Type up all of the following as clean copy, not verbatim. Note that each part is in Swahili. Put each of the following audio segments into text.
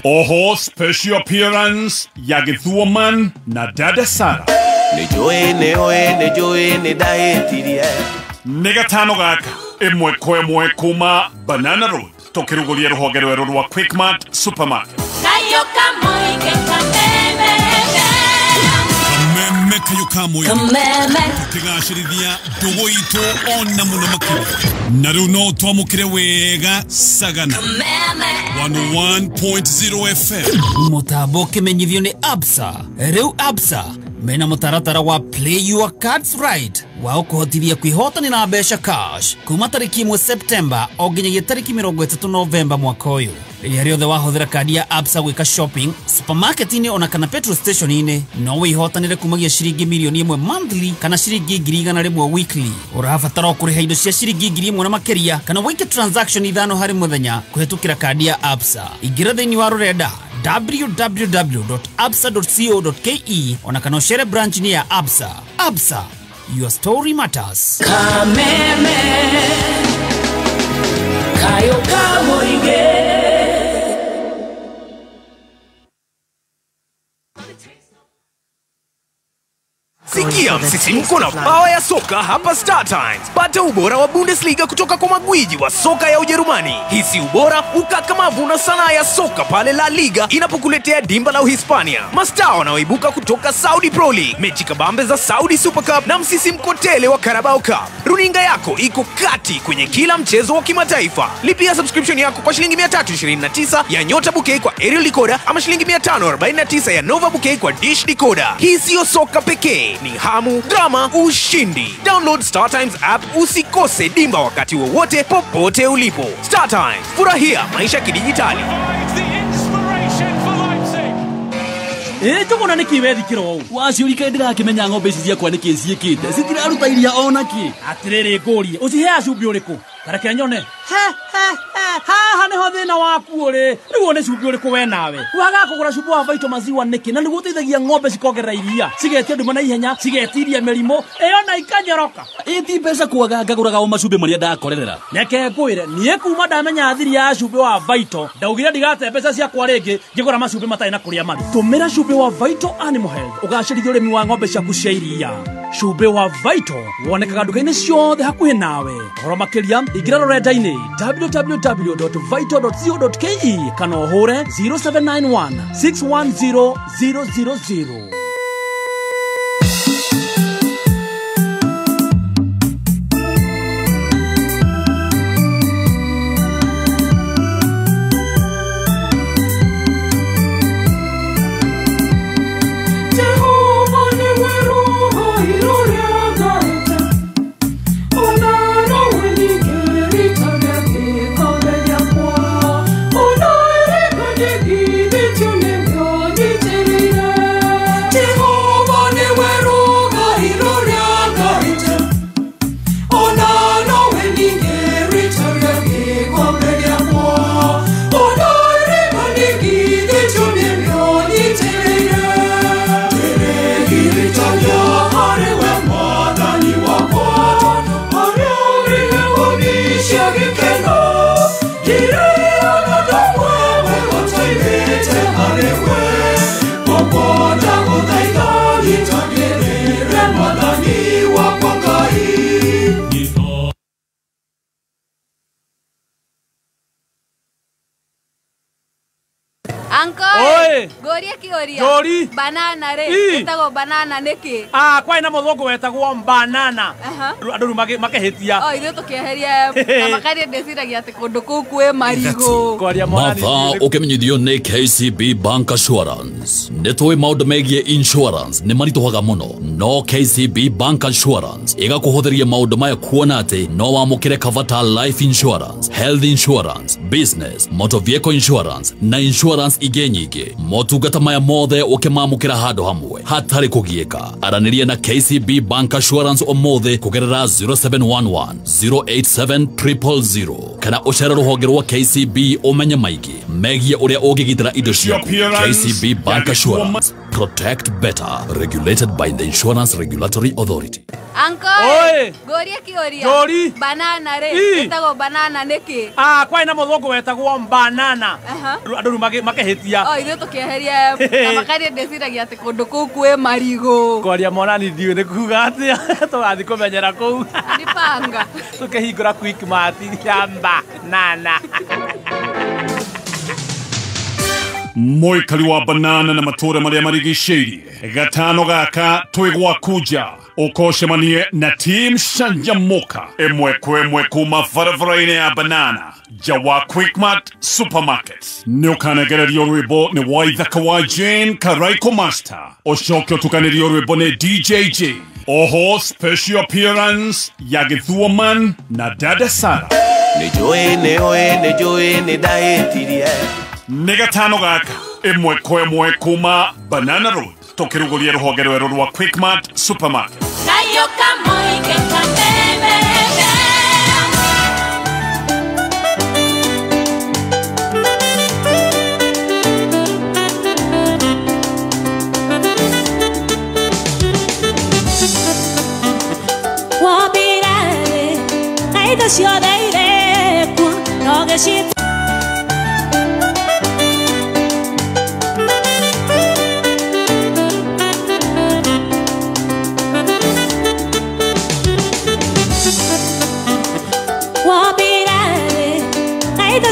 Oho, special appearance ya Githuoman na Dada Sara. Nejoe daetirie. Negatano gaka emwe kuma Banana Road. Tokirugulia ruhoge rweru rwa Quickmart Supermarket. Kayo kamoike kameme tukigashirithia ndugu itu ona muno makiri na riu no twamukire wega Sagana 101.0 FM mutambo kimenyithio ni Absa. Riu Absa mena mutaratara wa Play Your Cards Right wa ukuhotithia kwihotani na mbeca cash kuma tariki 1 September o nginyagia tariki 30 November mwaka uyu. Riria riothe wahuthira kadi ya Absa gwika shopping supermarket-ini ona kana petrol station-ini no wihotanire kumagia ciringi milioni 1 monthly kana ciringi 100,000 weekly. Urabatara kuriha indo cia ciringi 1,000 na makiria kana wike transaction ithano hari muthenya kuhetukira kadi ya Absa. Ingira thiini wa rurenda www.absa.co.ke ona kana ucere branch ni ya Absa. Absa, your story matters. kameme kayo kamoike. Sikia msisimko na power ya soka hapa Star Times. Pata ubora wa Bundesliga kutoka kwa magwiji wa soka ya Ujerumani. Hisi ubora, ukakamavu na sanaa ya soka pale La Liga inapokuletea dimba la Uhispania. Mastaa wanaoibuka kutoka Saudi Pro League, mechi kabambe za Saudi Super Cup na msisimko tele wa Carabao Cup. Runinga yako iko kati kwenye kila mchezo wa kimataifa. Lipia subscription yako kwa shilingi 329 ya Nyota Bouquet kwa aerial decoder ama shilingi 549 ya Nova Bouquet kwa dish decoder. Hii sio soka pekee, ni hamu, drama, ushindi. Download Star Times app usikose dimba wakati wowote popote ulipo. Star Times, furahia maisha kidijitali. Tugona niki wethikiro waciurika ndirakimenya ng'ombe ici ciakwa niki ciikite citiraruta iria onaki atiriri ngurie ucihe acumbi uriku kareke nyone haha niho thina waku uri riu ne cumbi uriku we nawe waga kugura cumbi wa Vito maziwa niki na niguo teithagia ng'ombe cikogerera iria cigetia nduma na ihenya cigetiria mirimo iyo na ikanyoroka iti mbeca kwaga ngaguraga o macumbi maria ndakorerera neke ngwire nie kuma ndamenya thiri ya cumbi wa Vito ndaugire ndigate mbeca ciakwa ringi ngigura macumbi matai na kuria mari tumira cumbi wa Vito Animal Health ugacirithia urimi wa ng'ombe ciaku cia iria. Cumbi wa Vito wonekaga nduka-ini ciothe hakuhi nawe. Horo makiria ingira rurenda-ini www.vito.co.ke kana uhure 0791 610 000. Goria kioria. Jori. Banana re. Etago banana niki. Kwa ina muthungu wetagwo banana. Andu makehitia. Ithu tukieheria makari ndeciragia ati kundu kuu kwe marigo. Matha ukimenyithio ni KCB Bank Assurance. Nitwe maundu megie insurance ni marituhaga muno. No KCB Bank Assurance igakuhuthiria maundu maya kuona ati no wamukire kavata life insurance, health insurance, business, motor vehicle insurance na insurance igenyige. Motungata maya mothe ukimamukira handu hamwe hatari kugieka. Araniria na KCB Bank Assurance omothe kugerera 0711 087 000 kana ucera ruhonge rwa KCB umenye maigi megie uria ugigitira indo ciaku. KCB Bank Assurance, protect better, regulated by the Insurance Regulatory Authority. Uncle, Goria kioria. Jori. Banana re. Etago banana niki. Kwa ina muthungu wetagwo banana. Andu makehitia. Tia. Oh, ithuĩ tũkĩeheria na makaria ndĩciragia atĩ kũndũ kũu kwĩ marigũ. Kwaria mwana ni ndiũĩ nĩ kuga atĩa tũgathiĩ kũmenyera kũu. Nĩ panga. Tũkĩhingũra Quickmart yamba nana. Moikari wa banana na matura maria marigicĩirie gatano gaka twĩ gwakuja ũkocemanie na team Shanjamoka ĩmwe kwa ĩmwe kuma barabara-inĩ ya banana ja wa Quickmart Supermarket nĩ ũkanegererio rwĩmbo nĩ Waithaka wa Jane Karaiko Master ũcoke ũtukanĩrio rwĩmbo nĩ DJJ oho special appearance ya Gĩthuoman na Dada Sara nĩ ndaĩtirie nĩ gatano gaka ĩmwe kwa ĩmwe kuma Banana Road tũkĩrugũria rũhonge rwerũ rwa Quickmart Supermarket. Kayo kamoike kamemebe. Wabirare, kaida ciothe ireku, no gĩciti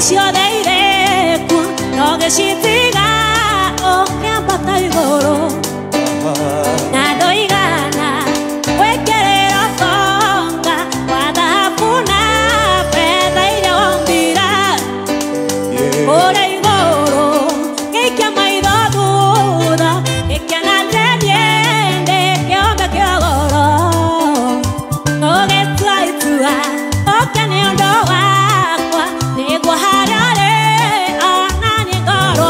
ciothe ireku no gĩcitiga ũkĩambata igũrũ na ndoigana gwĩkĩrĩra ũtonga wa thahabu na betha iria wombira ũrĩ igũrũ gĩikia maitho thutha gĩkia na ndĩendĩ kĩombe kĩa goro ũgĩtua itua ũke nĩ ũndũ wakwa nĩguo harare ona nĩ ngoro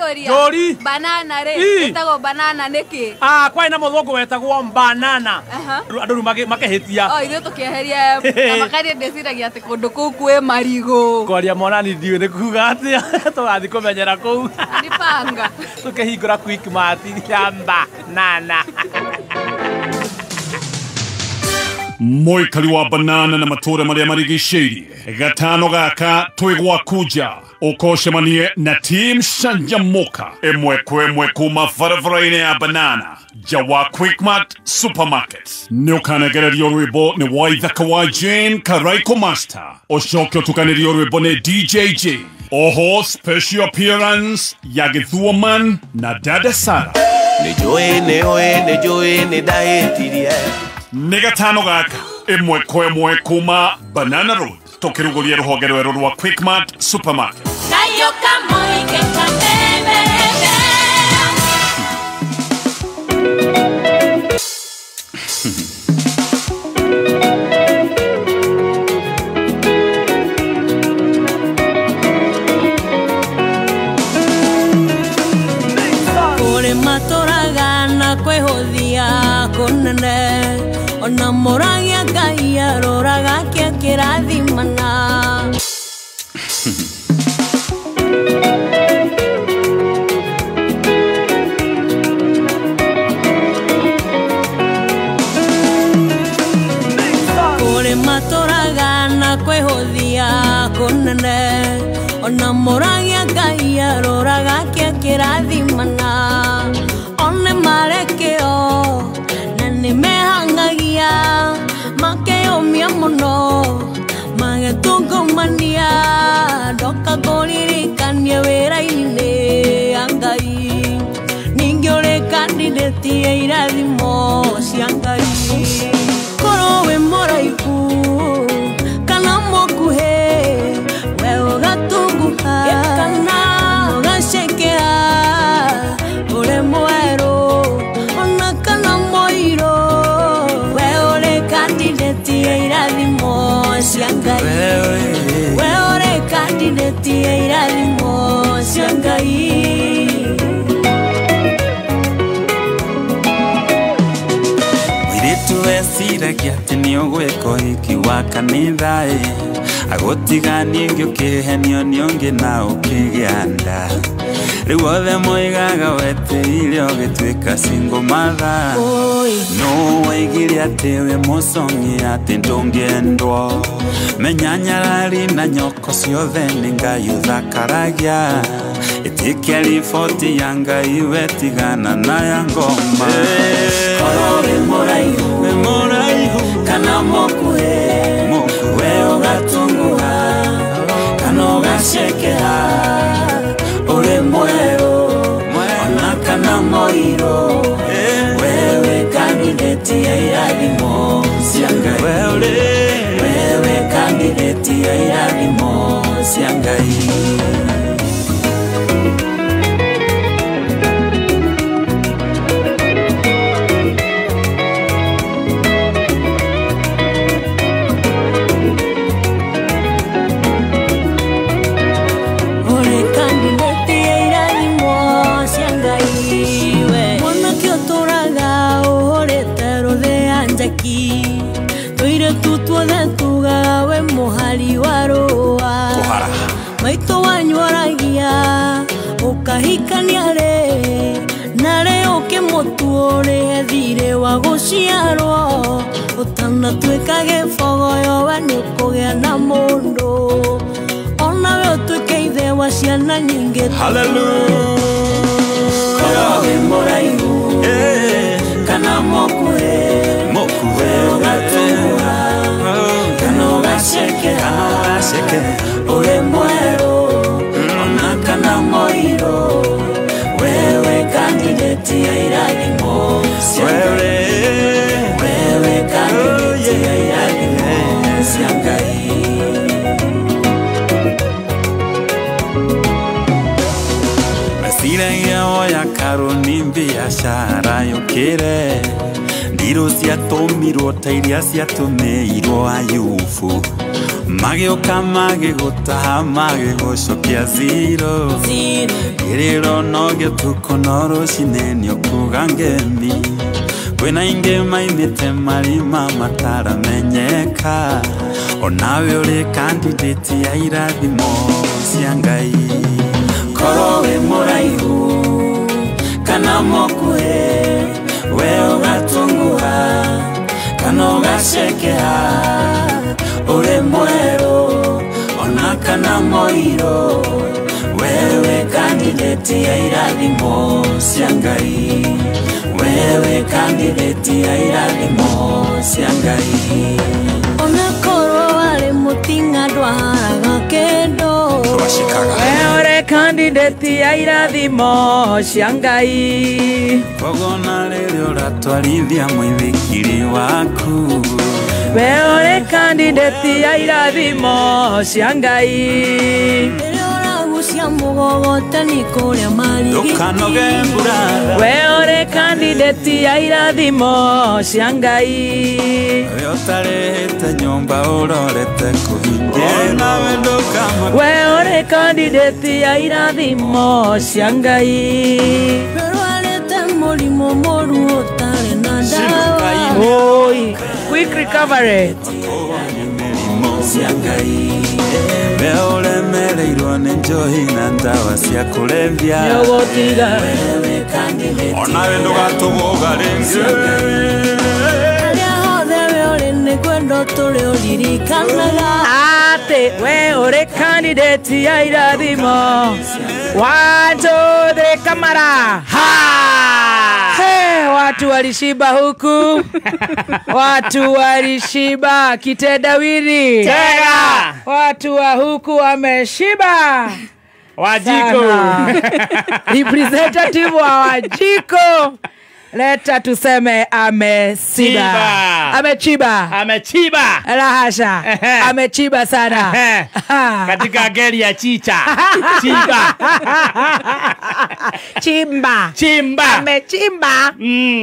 Kuria. Jori. Banana re. Itago banana niki. Kwa ina muthungu wetagwo banana. Andu makehitia. Ithuĩ tũkĩeheria Amakari ndeciragia atĩ kũndũ kũu kwĩ marigũ. Kwaria monani ndiũĩ nĩ kuga atĩa tũgathiĩ kũmenyera kũu. Nĩ panga. Tũkĩhingũra Quickmart ya banana. Moikari wa banana na matura maria marigicĩirie gatano gaka twĩ gwakuja ũkocemanie na Team Shanjamoka ĩmwe kwa ĩmwe kuma barabara-inĩ ya banana nja wa Quickmart Supermarket. Nĩ ũkanegererio rwĩmbo nĩ Waithaka wa Jane Karaiko Master, ũcoke ũtukanĩrio rwĩmbo nĩ DJJ. Oho special appearance ya Githuoman na Dada Sara. Nĩjũĩ nĩndahĩtirie Nĩ gatano gaka ĩmwe kwa ĩmwe kuma Banana Road tũkĩrugũria rũhonge rwerũ rwa Quickmart Supermarket. Kayo kamoi ke kamemebe. Kore matoraga na kwehothia kunene ona moragia Ngai aroraga kĩa kĩrathimana. Kore matoraga na kwehothia kunene ona moragia Ngai aroraga kĩa kĩrathimana. One marekeo na nimehangagia makeyomia muno magetungumania ndoka kũririkania wĩra-inĩ ya Ngai ningĩ ũrĩ candidate ya irathimo cia Ngai. Korwo wĩ mũraihu kana mũkuhĩ we ũgatunguha kana ũgacekera ũrĩ mwerũ ona kana mũirũ we ũrĩ candidate ya irathimo cia Ngai. We ũrĩ candidate ya irathimo cia Ngai. Tuweciragia atĩ nĩ ũgwĩka ũhiki wa kanitha agũtigania ngĩũkĩhenio nĩ ũngĩ na ũkĩgĩa nda. Rĩu othe moigaga weteire ũgĩtuĩka single mother. No waigire atĩ wĩ mũcong'i atĩ ndũngĩendwo. Menya nyarari na nyoko ciothe nĩ Ngai ũthakaragia. Ĩtĩkia riboti ya Ngai wetigana na ya ngoma. Korwo wĩ mũraihu kana mũkuhĩ we ũgatunguha kana ũgacekera ũrĩ mwerũ ona kana mũirũ we wĩ candidate ya irathimo cia Ngai. We wĩ candidate ya irathimo cia Ngai. Maito wanyuaragia ukahikania re nare ũkĩmũtua ũrĩ thirĩ wa gũciarwo ũtanatuĩka gĩbogoyo we nĩũkũgĩa na mũndũ ona we ũtuĩke ithe wa ciana nyingĩ. Hallelujah. Korwo wĩ mũraihu kana mũkuhĩ we ũgatunguha kana ũgacekera ũrĩ mwerũ ona kana mũirũ we wĩ candidate ya irathimo cia Ngai. We wĩ candidate ya irathimo cia Ngai. Mesiragia oya karoni biashara yũkĩre ndirũ ciatũmirwo ta iria ciatũmĩirwo Ayubu magĩũka magĩgũtaha magĩgũcokia zero gĩrĩro no gĩtuko no rũcinĩ nĩũkuga ngemi kwĩna ingĩ maimĩte marima mataramenyeka onawe ũrĩ candidate ya irathimo cia Ngai korwo wĩ mũraihu kana mũkuhĩ we ũgatunguha kana ũgacekea ũrĩ mwerũ ona kana mũirũ wewe candidate ya irathimo cia Ngai wewe candidate ya irathimo cia Ngai ona korwo warĩ mũtinga ndwaharaga kĩndũ wewe candidate ya irathimo cia Ngai kogona rĩrĩ ũratwarithia mũithikiri waku wewe candidate ya irathimo cia Ngai cia mugogote ni kũrĩa marigiti ndũkanoge mbura wewe candidate ya irathimo cia Ngai ũtarĩte nyũmba ũrorete kũhingia nawe ndũkama wewe candidate ya irathimo cia Ngai werwarĩte mũrimũ mũru ũtarĩ na ndawa oi quick recovery cia Ngai we ũremereirwo nĩ njohi na ndawa cia kũrebia nĩũgũtiga onawe ndũgatũgũga rĩngĩ harĩa hothe we ũrĩ nĩ kwenda tũrĩ ũririkanaga atĩ we ũrĩ candidate ya irathimo 1 2 3 kamera watu walishiba huku watu walishiba kitendawili tega watu wa huku wameshiba Wajiko representative wa Wajiko leta tuseme amechiba lahasha amechiba sana katika gari ya chicha chimba amechimba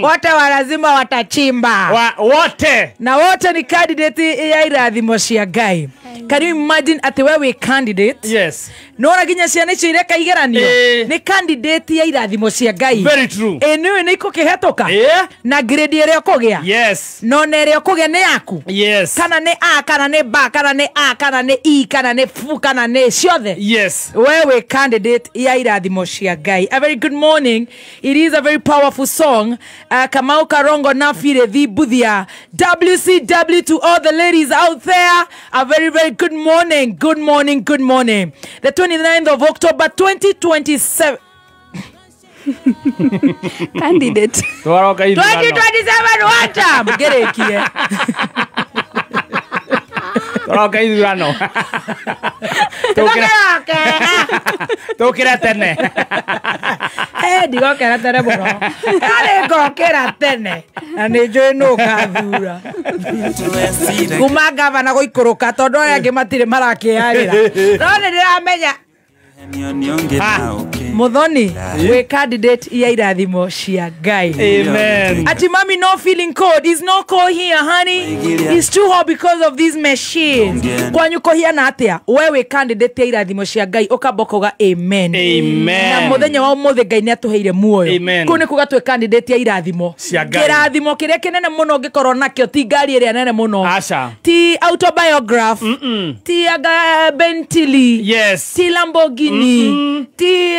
wote lazima watachimba wote na wote ni candidate ya irathimo cia Ngai. Can you imagine ati wewe candidate? Yes. Nora ginya ciana icio ireka igeranio ni candidate ya irathimo cia Ngai. Very true. Niwe ni ikukihetoka na grade ĩrĩa ũkũgĩa. Yes. No na ĩrĩa ũkũgĩa nĩ yaku. Yes. Kana nĩ A kana nĩ B kana nĩ A kana nĩ E kana nĩ F kana nĩ ciothe. Yes. Wewe candidate ya irathimo cia Ngai. A very good morning. It is a very powerful song. Kamau Karongo Nafire the Budia. WCW to all the ladies out there. A very good morning. Good morning. Good morning. The 29th of October 2027. Candidate 2027 wacha mgerekie Toroka ithurano tukira tene ndigokera tene muno kare ngokera tene na nĩ njũĩ nũ gathura kuma gavana gũikũrũka tondũ arĩa angĩ matirĩ marakĩarĩra no nĩ ndĩramenya Muthoni we candidate ya irathimo cia Ngai. Amen. Ati mami no feeling cold. Is no cold here honey. It's too hot because of these machines. Kwanyu kohiana atia wewe candidate ya irathimo cia Ngai ukabokoga amen. Amen. Na muthenya wa muthe Ngai ni atuheire muoyo. Amen. Kune kuga twe candidate ya irathimo cia Ngai. Kirathimo kiria kinene muno ngikorwo nakio ti ngari iria nene muno. Asha. Ti autobiography. Ti Bentley. Yes. Ti Lamborghini. Ti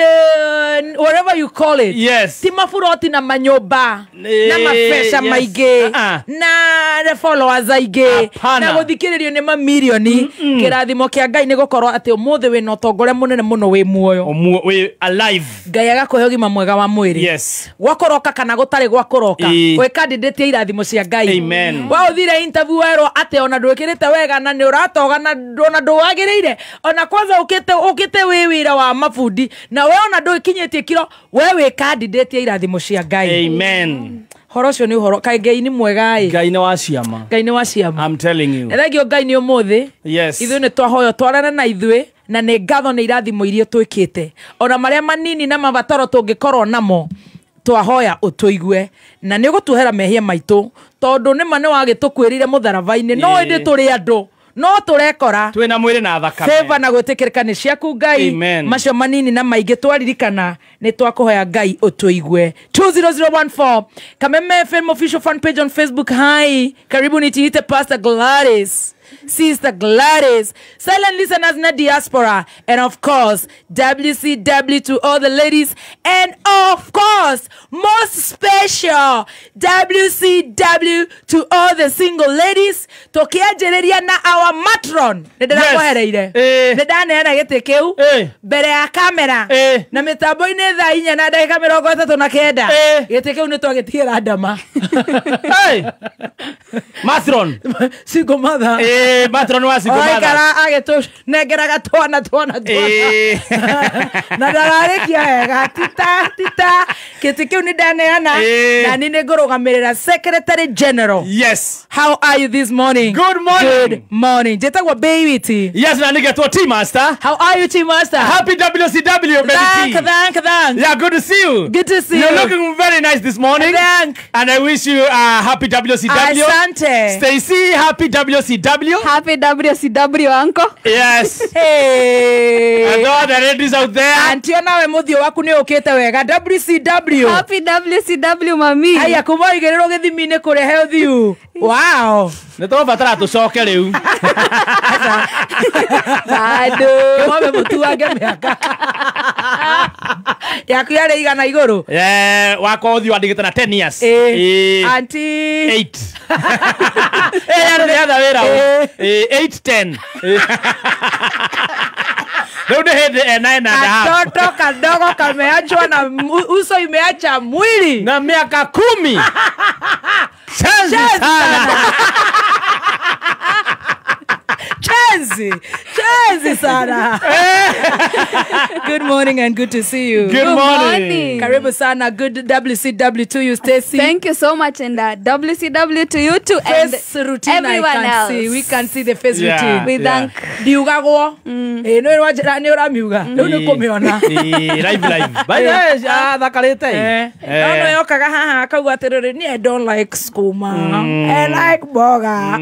whatever you call it. Yes. Ti mafuroti na manyoba na mapesa maige na followers aige na guthikiririo ni mamilioni. Kirathimo kia Ngai ni gukorwo ati umuthe we no tongore munene muno we muoyo we alive. Ngai agakuhe ũgima mwega wa mwĩrĩ. Yes. Gwakoroka kana gutari gwakoroka we candidate ya irathimo cia Ngai. Amen. Wa uthire interview wero ati ona ndwikirite wega na ni uratoga na ndona ndwagiriire ona kwanza ukite wira wa mafundi na we ona ndwikinyetie kiro wewe candidate ya irathimo cia Ngai. Amen. Horo cio ni horo kai Ngai ni mwega Ngai ni wa ciama. Ngai ni wa ciama. I'm telling you. Thegio Ngai ni umuthi. Yes. Ithuĩ ni twahoyo twarana na ithuĩ na nĩ ngatho nĩ irathimo iria twĩkĩte ona marĩa manini na mabataro tũngĩkorwo namo twahoya ũtũigue na nĩ ũgũtuhera mehia maitũ tondũ nĩ ma nĩ wagĩtũkwĩrire mũtharaba-inĩ no ĩndĩ tũrĩ andũ no turekora twina mwiri na thakame favor na gwetikirika ni ciaku Ngai macio manini na maingi twaririkana ni twakuhoya Ngai utuigwe 20014 Kameme FM official fan page on Facebook. Hi, karibu nitiite Pastor Gladys, Sister Gladys, silent listeners na diaspora, and of course WCW to all the ladies, and of course most special WCW to all the single ladies. Tokiajereria na our matron ndirakohereire ndana gete kiu mbere ya kamera na mitambo ine tha inya na ndagika 39 gete kiu ni twagitiira ndama matron single mother matron wa single mother kara ageto negeraga twana na ndararekia ega tita gete kiu ni ndaneana na ni ngurugamirira secretary general. Yes, how are you this morning? Good morning. Good morning. Jetagwa baby T. Yes, na nigetwa T Master. How are you T Master? Happy WCW baby T. Thank. Yeah, good to see you. Good to see you. You're looking very nice this morning. Thank. And I wish you happy WCW. Asante. Stacy, happy WCW. Happy WCW uncle. Yes. Hey. And all the ladies out there. Antio nawe muthio waku ni ukite wega WCW. Happy WCW mami. Aya kuma igerero githimine kure health you. Wow. Nitobatara tucoke riu. Bado. Kama mutu wage miaka. Yaku yare igana iguru. Wako uthi wandigite na 10 years. Auntie 8. The other way around. 8 10. Don't hit 9.5. Katoto kadogo kameachwa na uso imeacha mwili na miaka 10. Chanzi sana. Chanzi sana. Good morning and good to see you. Good morning. Karibu sana. Good WCW to you, Stacy. Thank you so much, and WCW to you too. Face and routine everyone else. See. We can see the face routine. We thank. Diugagwo. No wajira ni uramiuga. No kumiona. Live. Bye. Thakarite. No yokaga haha akauga atiriri ni I don't like skuma. I like burger.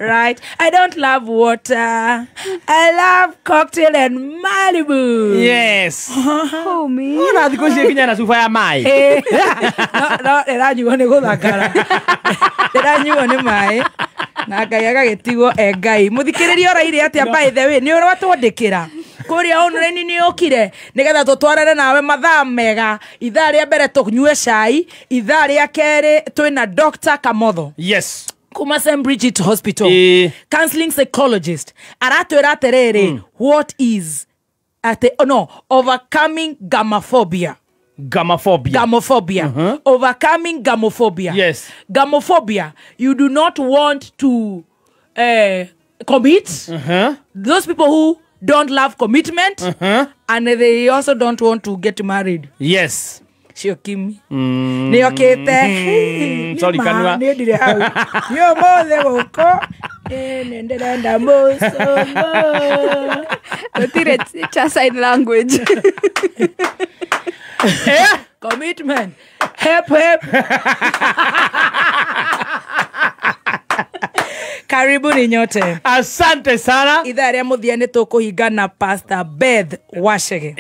Right. I don't love water. I love cocktail and Malibu. Yes. Oh me. Ona thiko cie kinya na sufa ya mai. No eranyuo ni guthakara. Eranyuo ni mai. Na Ngai agagetigo Ngai. Muthikiriria oraire atia by the way ni uratwandikira. Kuria online ni okire nigetha tutwarane nawe mathaa mega ithaa ria mbere tunyue cai ithaa ria keri twina Dr. Kamotho. Yes. Kuma St. Bridget Hospital. Counseling psychologist. Aratwira atiriri what is overcoming gamophobia. Overcoming gamophobia. Yes. Gamophobia, you do not want to commit. Those people who don't love commitment and they also don't want to get married. Yes. Sio Kimi. Ni okete. Sorry kanwa. Ni dire hau. Yo mothe goko. Nendenda moso. Tire cha sign language. Commitment. Help. Karibuni nyote. Asante sana. Idhaa ria muthiane tukuhingana Pastor Beth Wachege.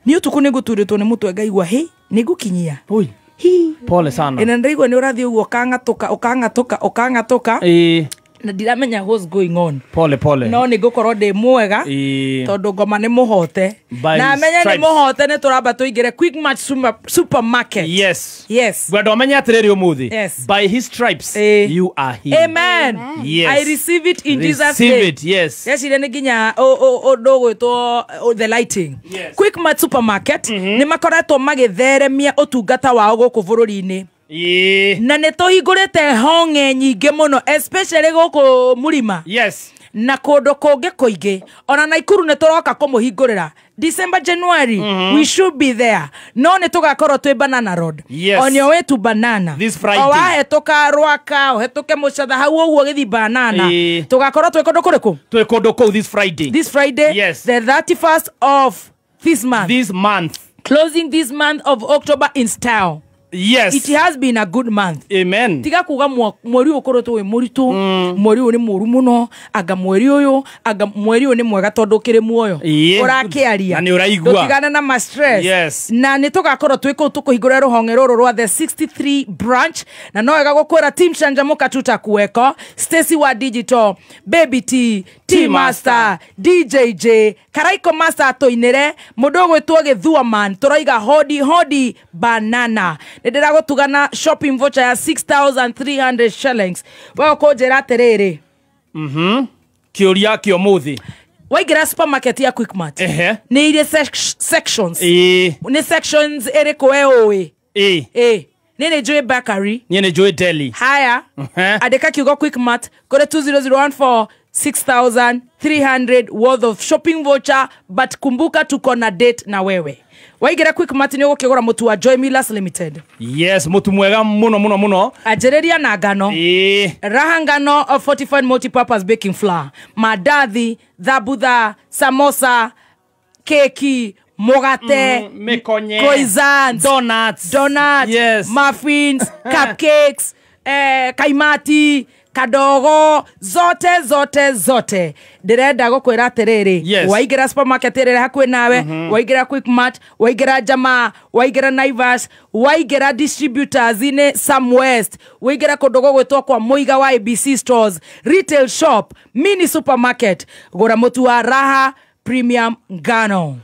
Ni utuku niguturitwo ni mutu ngaigua nigukinyia. Oi. Pole sana. Ina ndaigua ni urathi uguo ukangatoka. Na ndiramenya what's going on. Pole. No ni gukorwo ndi mwega. Tondu ngoma ni muhote. Na menya ni muhote ni turamba tuingire Quickmart supermarket. Yes. Gwendo menya atiriri umuthi. Yes. By his stripes you are healed. Amen. Yes. I receive it in Jesus' name. Receive it, yes. Yes, ile nginya dogo to the lighting. Yes. Quickmart supermarket ni makoretwo magitheremia utungata wao guku bururi-ini. Na nituhingurite honge nyinge muno especially guku Murima. Yes. Na kundu kungi kuingi ona Naikuru nituroka kumuhingurira December January. We should be there. No nitugakorwo twi Banana Road. Yes. On your way to Banana. This Friday. Owahetuka Rwaka, uhetuke Mucatha hau uguo githi Banana. Tugakorwo twi kundu kuriku? Twi kundu kuu this Friday. This Friday. Yes. The 31st of this month. This month. Closing this month of October in style. Yes. It has been a good month. Amen. Tiga kuga mweri ukoretwo wi muritu, mweri uyu ni muru muno, aga mweri uyu ni mwega tondu kiri muoyo. Urakiaria. Na ni uraigua. Tukigana na ma stress. Yes. Na ni tugakorwo twiko tukuhingura ruhonge ruru rwa the 63 branch na no wega gukwira team Shanjamuka tutakuweko, Stacy wa Digital, Baby T, T Master, DJJ, Karaiko Master atoinere, mundu gwitwo Githua man, turaiga hodi banana. Ndira gutugana shopping voucher ya 6,300 shillings. Wako njira atiriri. Kiuria kio muthi. Waigira supermarket ya Quickmart. Ni ile sections. Ni sections eriko wewe. Nene Joy Bakery. Nene Joy Deli. Haya. Adeka kiugo Quickmart. Kore 20014 6,300 worth of shopping voucher, but kumbuka tuko na date na wewe. Waigira Quickmart ni ukigura mutu wa Joy Millers Limited. Yes, mutu mwega muno. Ajereria na ngano. Raha ngano of fortified multi-purpose baking flour. Madathi, dhabudha, samosa, keki, mogate, mekonye, croissants, donuts, yes, muffins, cupcakes, kaimati, kadogo, zote. Direnda gukwira atiriri. Yes. Waigira supermarket irere hakwe nawe, waigira Quickmart, waigira Jamaa, waigira Naivas, waigira distributors ine Sam West, waigira kodogo gwetwa kwa Muiga wa ABC stores, retail shop, mini supermarket, gura mutu wa Raha Premium Ngano.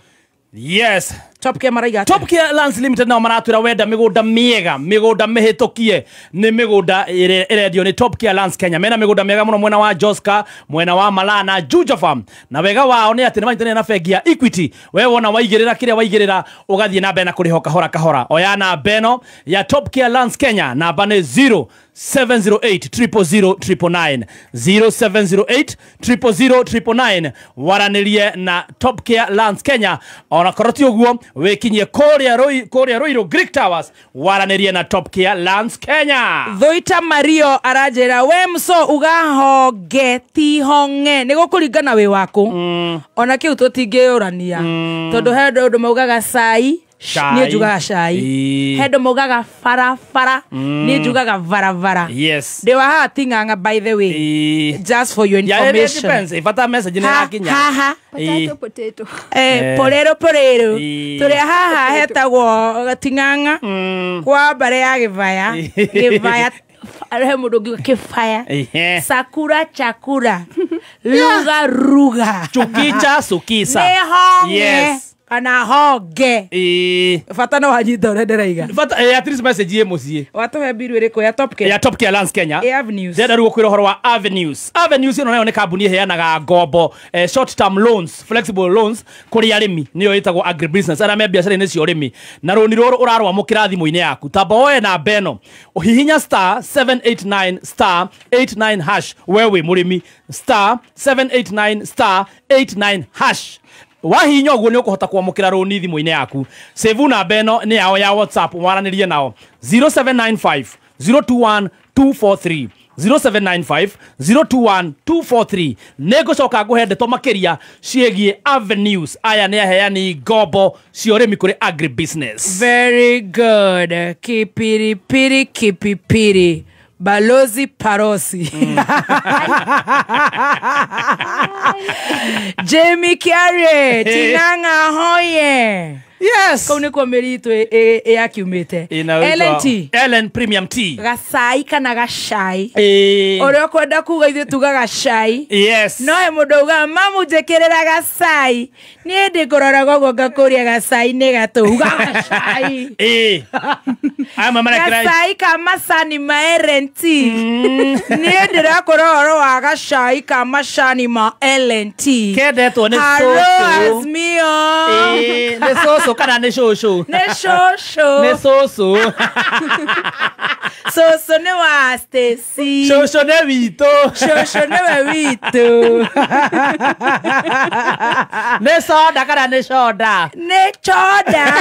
Yes. Top Care maraiga. Top Care Lands Limited na maratwira wenda migunda miega, migunda mihitukie, ni migunda iredio ni Top Care Lands Kenya. Mena migunda miega muno mwena wa Joska, mwena wa Malana, Juja Farm. Na wega wao ni ati nimanyitane na bengi ya Equity. Wewe wona waigirira kiria waigirira ugathie na bena kuriho kahora. Oyana beno ya Top Care Lands Kenya na bane 0708 0708 waranirie na Top Care Lands Kenya. Ona koroti uguo wekinye koria Roiro Greek Towers waranirie na Top Care Lands Kenya. Thoita Mario arajera we mso ugahoge ti honge nigo kuringana we wako. Ona kiu tutingeurania tondu hendu maugaga sai ni njugaga cai, hendu maugaga farafara ni njugaga varavara. Yes, they were ha tinganga by the way, just for your information. Yeah, it depends if ata message ni yakinya potato porero turi haha hetagwo tinganga kwa bare ya givaya mundu kifaya sakura chakura ruga chukicha sukisa. Yes. Ana hoge. Fata no hanyita urenderaiga. Fata at least message ye musie. Watu he biru iriko ya Top Care. Ya Top Care Lands Kenya. Avenues. Ndenda rugo kwira horo wa Avenues. Avenues ino nayo ne kambuni heanaga ngombo, short term loans, flexible loans kuri arimi. Niyo itagwo agribusiness. Ara me biashara ine cio rimi. Na roni roro urarwa mukira thimu-ine yaku. Tamba oye na beno. Uhihinya star 789 star 89 hash. Wewe murimi star 789 star 89 hash. Wahinya uguo ni ukuhota kwamukira roni thimu-ine yaku. Save na beno ni yao ya WhatsApp waranirie nao 0795 021 243 0795 021 243. Nego coka nguhe ndeto makiria ciegie Avenues. Aya ni aheani ngombo cio rimi kuri agribusiness. Very good. Kipiripiri Balozi Parosi. Jamie Carey Tinganga hoye. Yes. Kaune kwa meritu yakiumite. Ellen Premium Tea. Gasai kana gashai. Ore kwenda kuga ithu tuga gashai. Yes. No he mundu uga mamu jekerera gasai. Nie ndikorora gogo ngakuria gasai ne gatuga gashai. Ama mana krai. Gasai kama sani ma erenti. Nie ndirakorora wa gashai kama shani ma elenti. Kede to ne so. Hello Asmio. Ne so kana ne shosho. Ne shosho. Ne so. So ne wa Stacy. Shosho ne wito. Shosho ne wa wito. Ne soda kana ne soda. Ne choda.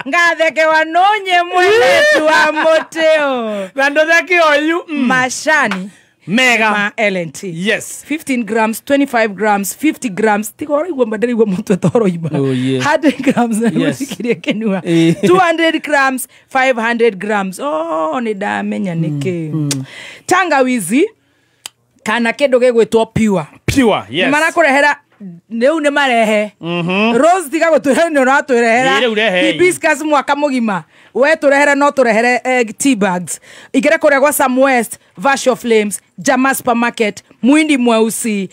Ngatheke wanonye mwenetu wa moteo. Ngando thake oyu. Mashani. Mega. Ma LNT. Yes. 15 grams, 25 grams, 50 grams. Tiko igwa madari igwa mtu toro iba. Oh, yeah. 100 grams. Yes. 200 grams, 500 grams. Oh, ni damenya nike. Tangawizi. Kana kedo gegwetwo pure. Pure, yes. Mana kurehera neu ne marehe. Rose tiga gutwehera no ratwehera. Hibiscus mwaka mugima. We turehera no turehere tea bags. Igere kuria gwa Sam West, Vasho Flames, Jama Supermarket, Mwindi Mweusi,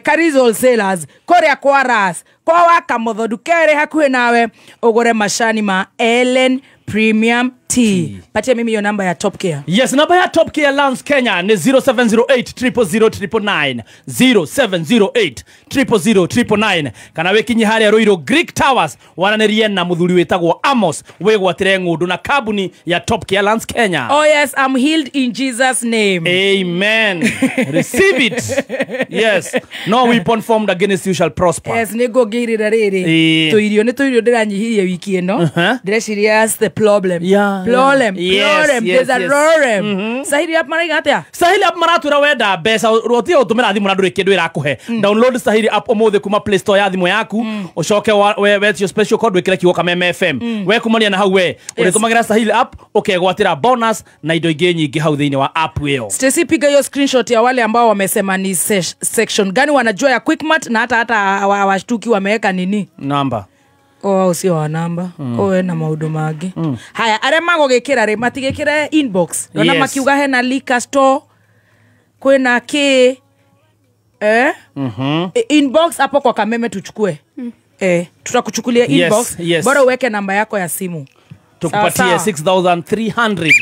Kariz Wholesalers, Korea kwa Ras, kwa waka mothodu kere hakuhe nawe ogore mashani ma Ellen Premium Tea. Patia mimi yo namba ya Top Care. Yes, namba ya Top Care Lounge Kenya ni 0708 0708 kana wekinyi haria Roiro Greek Towers wananerie na muthuri wetagwo Amos wegwatire ngundu na kabuni ya Top Care Lounge Kenya. Oh yes, I'm healed in Jesus name. Amen. Receive it. Yes. No weapon formed against you shall prosper. Yes, nego girira riri. Tuirio ni tuirio ndiranyihirie wiki ino. Ndreciria the problem. Yeah. Problem. There's a problem. Sahili app maraiga atia? Sahili app maratwira wenda mbeca rotie utumira thimu na nduri kindu irakuhe. Download Sahili app omothe kuma Play Store ya thimu yaku. Ucoke with your special code wekira kigo kama FM. We kumania na hau we. Uritumagira Sahili app ukegwatira bonus na indo ingi nyingi hau thiini wa app weo. Stacy, piga hiyo screenshot ya wale ambao wamesema ni section gani wanajua ya Quickmart na hata washtuki wameweka nini? Namba. Oh, sio wa namba. Oh, na maudu magi. Haya, arema gogekira re matigekira inbox. Dona makiuga he na liquor store. Kwena ke inbox hapo kwa Kameme tuchukue. Tutakuchukulia inbox. Bora uweke namba yako ya simu. Tukupatie 6300.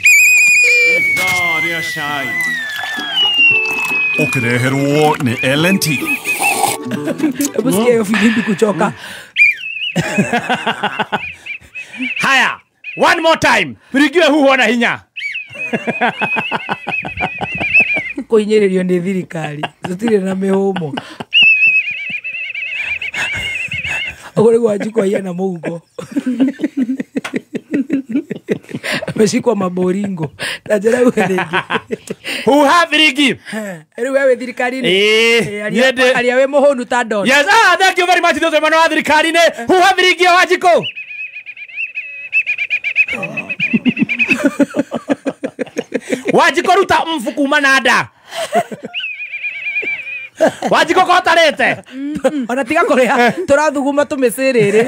Ukireherwo ni LNT. Busikia yo filimbi kuchoka. Haya, one more time. Pirigiwe huona hinya. Koinyererio ni thirikari. Zotire na mehomo. Ogore gwajikwa yana mugo. Ameshikwa maboringo. Tajera uheregi. Who have rigi? Eri wewe thirikari ni. Aliawe mohonu tadon. Yes, thank you very much those man wa thirikari ni. Who have rigi wajiko? Wajiko ruta mfuku manada. Wajiko kotarete. Ona tiga korea. Turathuguma tumeserere.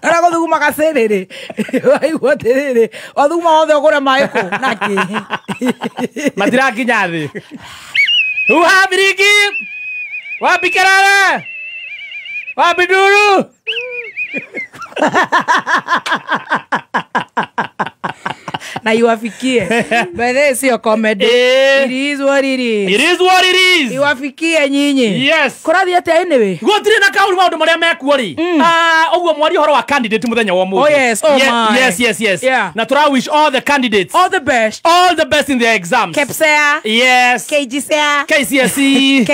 Ara gothuguma gaserere. Waigua terere. Othuguma othe ogora maiko naki. Matira kinyathi. Who have rigi? Wabikarara. Wabiduru. Na iwafikie. But this is your comedy. It is what it is. It is what it is. Iwafikie nyinyi. Yes. Kurathi ate anyway. Gotire na kauli maundu maria mekuori. Ogwo mwari horo wa candidate muthenya wa muthi. Oh yes. Oh my. Yes. Yeah. Na tura wish all the candidates all the best. All the best in their exams. KPSEA. Yes. KGCSEA. KCSE.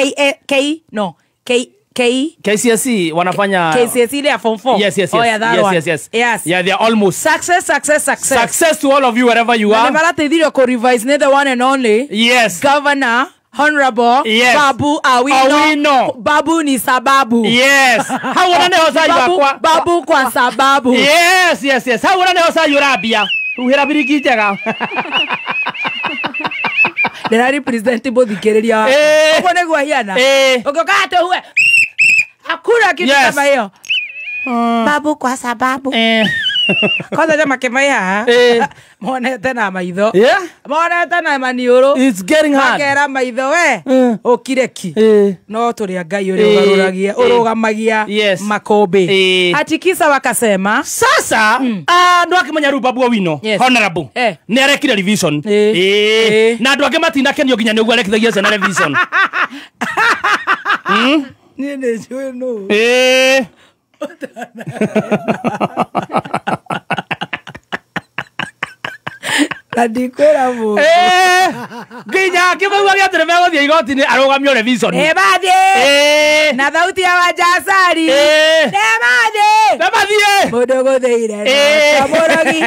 KCSE wanafanya KCSE ile ya form 4. Yes. Oh, yeah, yes. Yeah, they are almost. Success to all of you wherever you are. Nemara tediro ko revise the one and only. Yes. Governor Honorable Babu Awino. Babu ni sababu. Yes. How wana nehosa yako? Babu kwa sababu. Yes. How wana nehosa yurabia? Uhera biriki jaga. There representative dikereria. Okone gwa hiana. Okokato huwe. Hakuna kitu kama hiyo. Babu kwa sababu. Kwanza jamaa kemaya. Muone tena maitho. Muone tena manioro. It's getting hard. Akera maitho we. Okireki. No turia ngai uri ugaruragia urugamagia makombe. Atikisa wakasema sasa ndo akimenya ru Babu Awino Honorable ni arekire revision na ndo akematinda kenio ginya ni ugu arekithagia sana revision. Nene jwe no. Adikora mu. Ginya kibawa gya tere mego thia igoti-ini arugamio revision. Bathi. Na thauti ya Wajasari. Bathi. Mudogo theire. Kamorogi.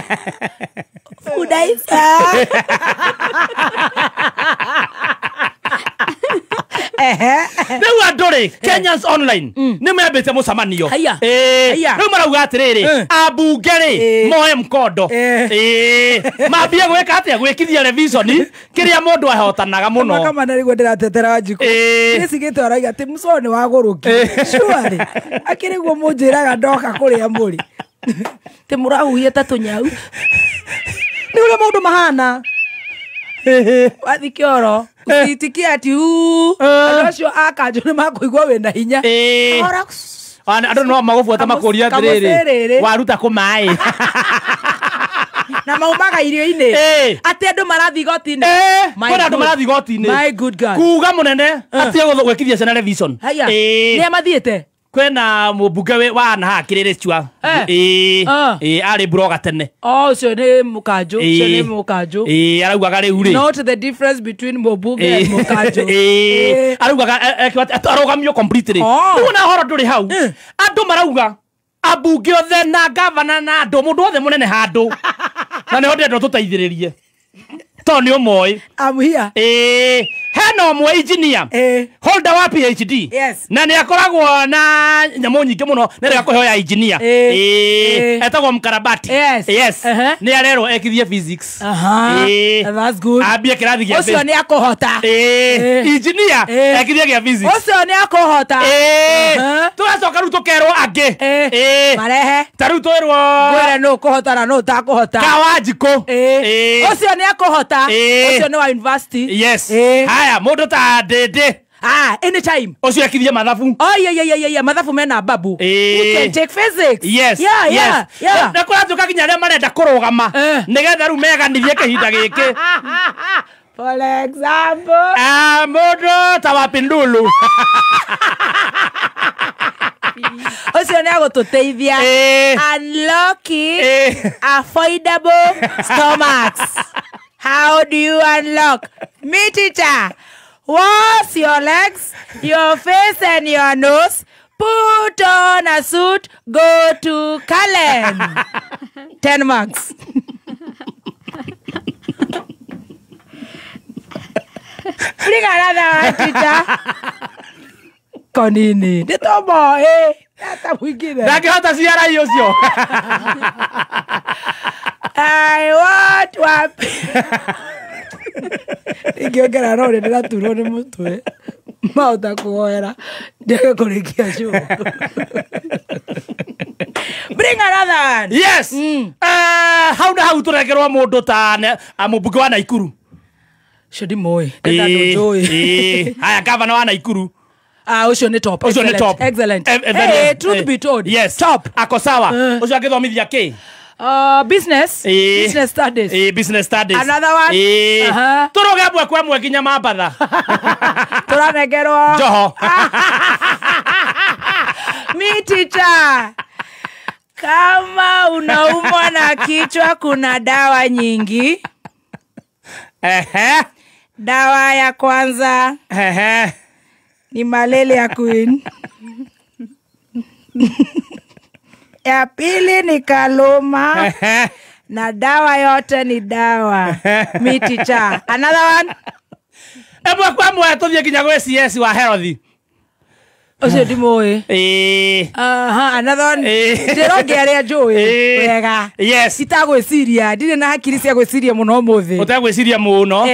Udaisa. Rĩu andũ-rĩ, Kenyans Online nĩ membĩte mũcemanio. Rĩu marauga atĩrĩrĩ, ambunge-rĩ moe mkondo mambie gwĩka atĩa, gwĩkithia revision kĩrĩa mũndũ ahotanaga mũno. Kama na rĩguo ndĩratetera Wanjikũ. Nĩcigĩtwo arauga atĩ Mucoo nĩ wagũrũki. Surely akĩrĩguo mũnjĩraga ndoka kũrĩa mũrĩ. Tĩ mũrahuhia ta tũnyau. Nĩ ũrĩa maũndũ mahana. Wathi kĩoro. Usitikia ati andũ acio a Kanjũ nĩ makũigua wĩna hinya. Andũ no magũbuata makũria atĩrĩrĩ, waruta kũ maĩ na maumaga irio-inĩ atĩ andũ marathiĩ igoti-inĩ. Kwĩna andũ marathiĩ igoti-inĩ. My good God. Kuuga mũnene atige gwĩkithia ciana revision. Nĩ mathiĩte. Kwĩna mũmbunge wa naha Kĩrĩrĩ Chua. Arĩ Buroga tene. Ũcio nĩ Mũkanjũ. Ũcio nĩ Mũkanjũ. Araugaga rĩu-rĩ. Note the difference between mũmbunge and Mũkanjũ. Araugaga arogamio completely. Rĩu na horo ndũrĩ hau. Andũ marauga ambunge othe na gavana na andũ mũndũ othe mũnene handũ. Na nĩho ndĩrenda tũteithĩrĩrie. To nĩ ũmoĩ. I'm here. Hena ũmwe engineer. Holder wa PhD. Na nĩ akoragwo na nyamũ nyingĩ mũno nĩ rega kũheo engineer. Etagwo Mkarabati. Yes. Nĩ arerwo ekithie physics. That's good. Ambie kĩrathi gĩa ũcio nĩ akũhota. Engineer ekithie gĩa physics. Ũcio nĩ akũhota. Tũgacoka rĩu tũkerwo angĩ. Marehe. Ta rĩu twĩrwo gwĩre nũ ũkũhota na nũ ũtakũhota. Ka Wanjikũ. Ũcio nĩ akũhota. Ũcio nĩ wa university. Yes. Haya mũndũ ta Ndĩndĩ. Anytime. Ũcio ekithie mathabu. Mathabu mena babu. You can take physics. Yes. Na kũratuĩka nginya arĩa marenda kũrũgama nĩgetha rĩu meganithie kĩhinda gĩkĩ. For example. Mũndũ ta wa Pindulu. Ũcio nĩ agũtũteithia. Unlocking affordable stomachs. How do you unlock? Me teacher. Wash your legs, your face and your nose. Put on a suit. Go to Kalen. 10 marks. Bring another one, teacher. Konini. Nitomo, Hata mwingine. Ndangĩhota ciara ũcio. I want wapi. Ingiongera no ndĩraturwo nĩ mũtwe. Mahota kuoera. Ndege kũrĩkia show. Bring another one. Yes. Hau na hau tũrekerwo mũndũ ta mũmbunge wa Naikuru. Shodi moe. Ndenda ndũĩ. Haya gavana wa Naikuru. Ũcio nĩ top. Ũcio nĩ top. Excellent. Truth be told. Yes. Top. Ako sawa. Ũcio agĩthomithia kĩ? Business. Business studies. Business studies. Another one. Tũroge mwe kwa mwe nginya Mambatha. Tũranegerwo. Joho. Me teacher. Kama unaumwa na kichwa kuna dawa nyingi. Dawa ya kwanza ni malaria queen. Ya pili ni kaluma. Na dawa yote ni dawa. Me teacher. Another one. Emwe kwa mwe tuthie nginya gwĩ CS wa health. Ũcio ndimoĩ. Another one. Ndĩronge arĩa njũĩ wega. Yes. Itagwĩciria. Ndirĩ na hakiri cia gwĩciria mũno ũmũthĩ. Ũtagwĩciria mũno.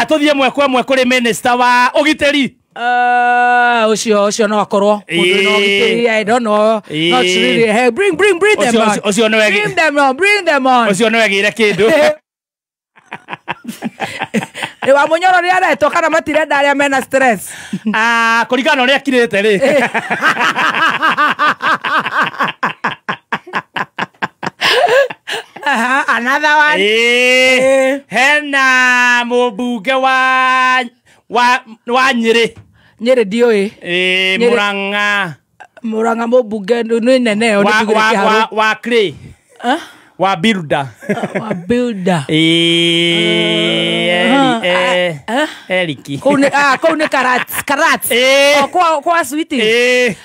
Tuthie mwe kwa mwe kũrĩ minister wa ũgitĩri. Ũcio no akorwo. I don't know. Not really. Hey, bring them on. Ũcio no egi. Bring them on. Ũcio no egire kĩndũ. Nĩ wa mũnyoro nĩ aretwo kana matirenda arĩa mena stress. Kũringana ũrĩa kirĩte rĩ. Another one. Hena mũmbunge wa Nyĩrĩ. Nyĩrĩ ndiũĩ. Mũrang'a mũmbunge nĩ nene yo nĩ tugire kĩharo. Wa Clay. Wa Builder. Wa Builder. Eriki. Kũu nĩ Karats. Kwa sweetie.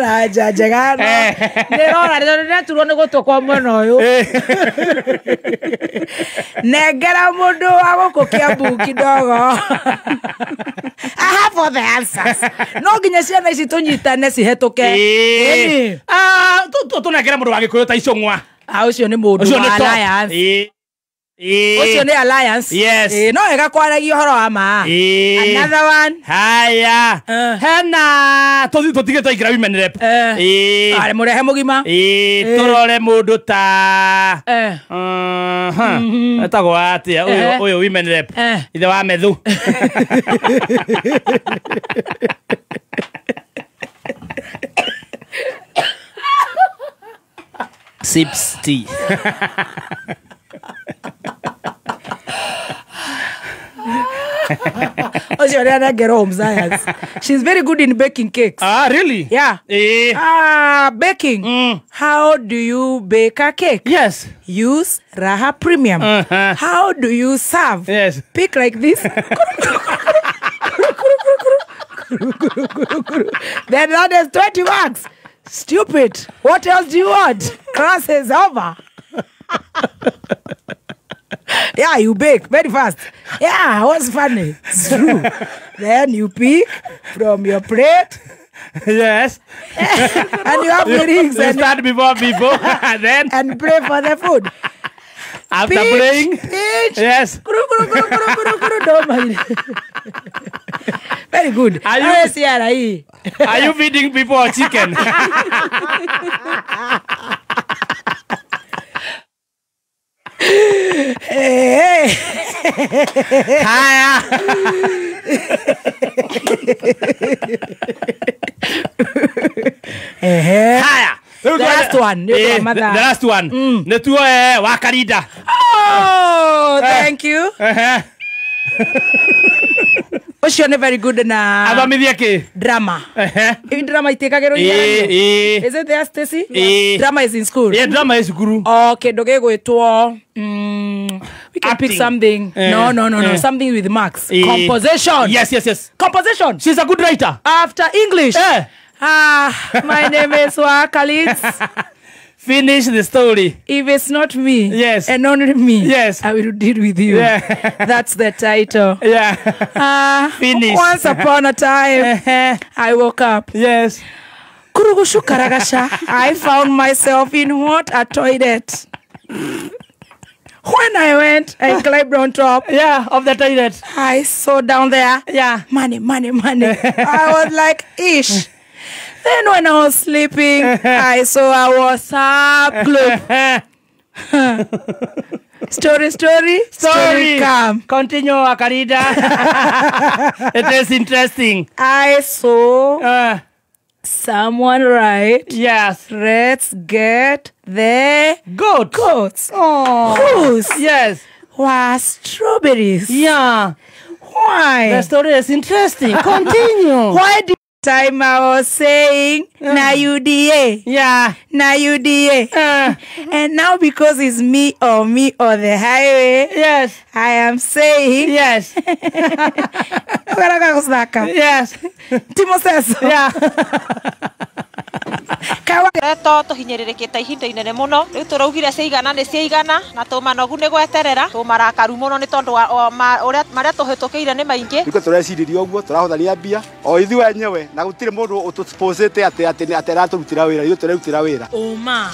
Ndĩrona njega no. Ndĩrona turwo nĩ gũtũkwo mwena ũyũ. Nengera mũndũ wa gũkũ Kiambu kidogo. I have all the answers. No nginya ciana ici tũnyitane cihetũke. Tũnengera mũndũ wa Gĩkũyũ ta Icũng'wa. Ũcio nĩ mũndũ wa Alliance. Ũcio nĩ Alliance. Yes. No wega kwaragia ũhoro wa ma. Another one. Haya. Hena tũtige twaingĩra women rep. Arĩ mũrehe mũgima. Tũrore mũndũ ta etagwo atĩa ũyũ women rep. Ithe wa Methu. Sips tea. She's very good in baking cakes. Ah, really? Yeah. Baking. How do you bake a cake? Yes. Use Raha Premium. How do you serve? Yes. Pick like this. Then that is 20 marks. Stupid. What else do you want? Class is over. Yeah, you bake very fast. Yeah, what's funny? It's true. Then you pick from your plate. Yes. And you have the rings. You start before people. Then. And pray for the food. After praying. Yes. Don't mind. Very good. Are you feeding people chicken? Hey. Haya. Haya. The last one. The last one. Netuo wa Karida. Oh, thank you. Ucio nĩ very good na athomithia kĩ drama. Drama itekagĩrwo igeranio. Is it there, Stacy? Drama is in school. Yeah, drama is guru. Okay, ndoge gwĩtwo we can pick something. No. Something with marks. Composition. Yes. Composition. She's a good writer. After English. My name is Wakalitz. Finish the story. If it's not me, yes, and only me, yes, I will deal with you. Yeah. That's the title. Yeah. Finish. Once upon a time, I woke up. Yes. Kurugushu karagasha. I found myself in what? A toilet. When I went, I climbed on top. Yeah, of the toilet. I saw down there. Yeah. Money. I was like, ish. Then when I was sleeping, I saw a WhatsApp group. Story come. Continue, Akarida. It is interesting. I saw someone write, yes, let's get the goats. Oh. Whose? Yes. Was strawberries. Yeah. Why? The story is interesting. Continue. Why did time I was saying na UDA, na UDA, and now because it's me or the highway, yes, I am saying yes. Yes. Timo says yeah. Reto tuhinyirirekete ihinda inene muno riu turaugire ciigana ni ciigana na tumanogu ni gweterera tumarakaru muno ni tondu uria maria tuhitukiire ni maingi niko tureciriria uguo turahothania mbia o ithuĩ enyewe na gutire mundu utusponsete ati aturutira wira ithuĩ turerutira wira uma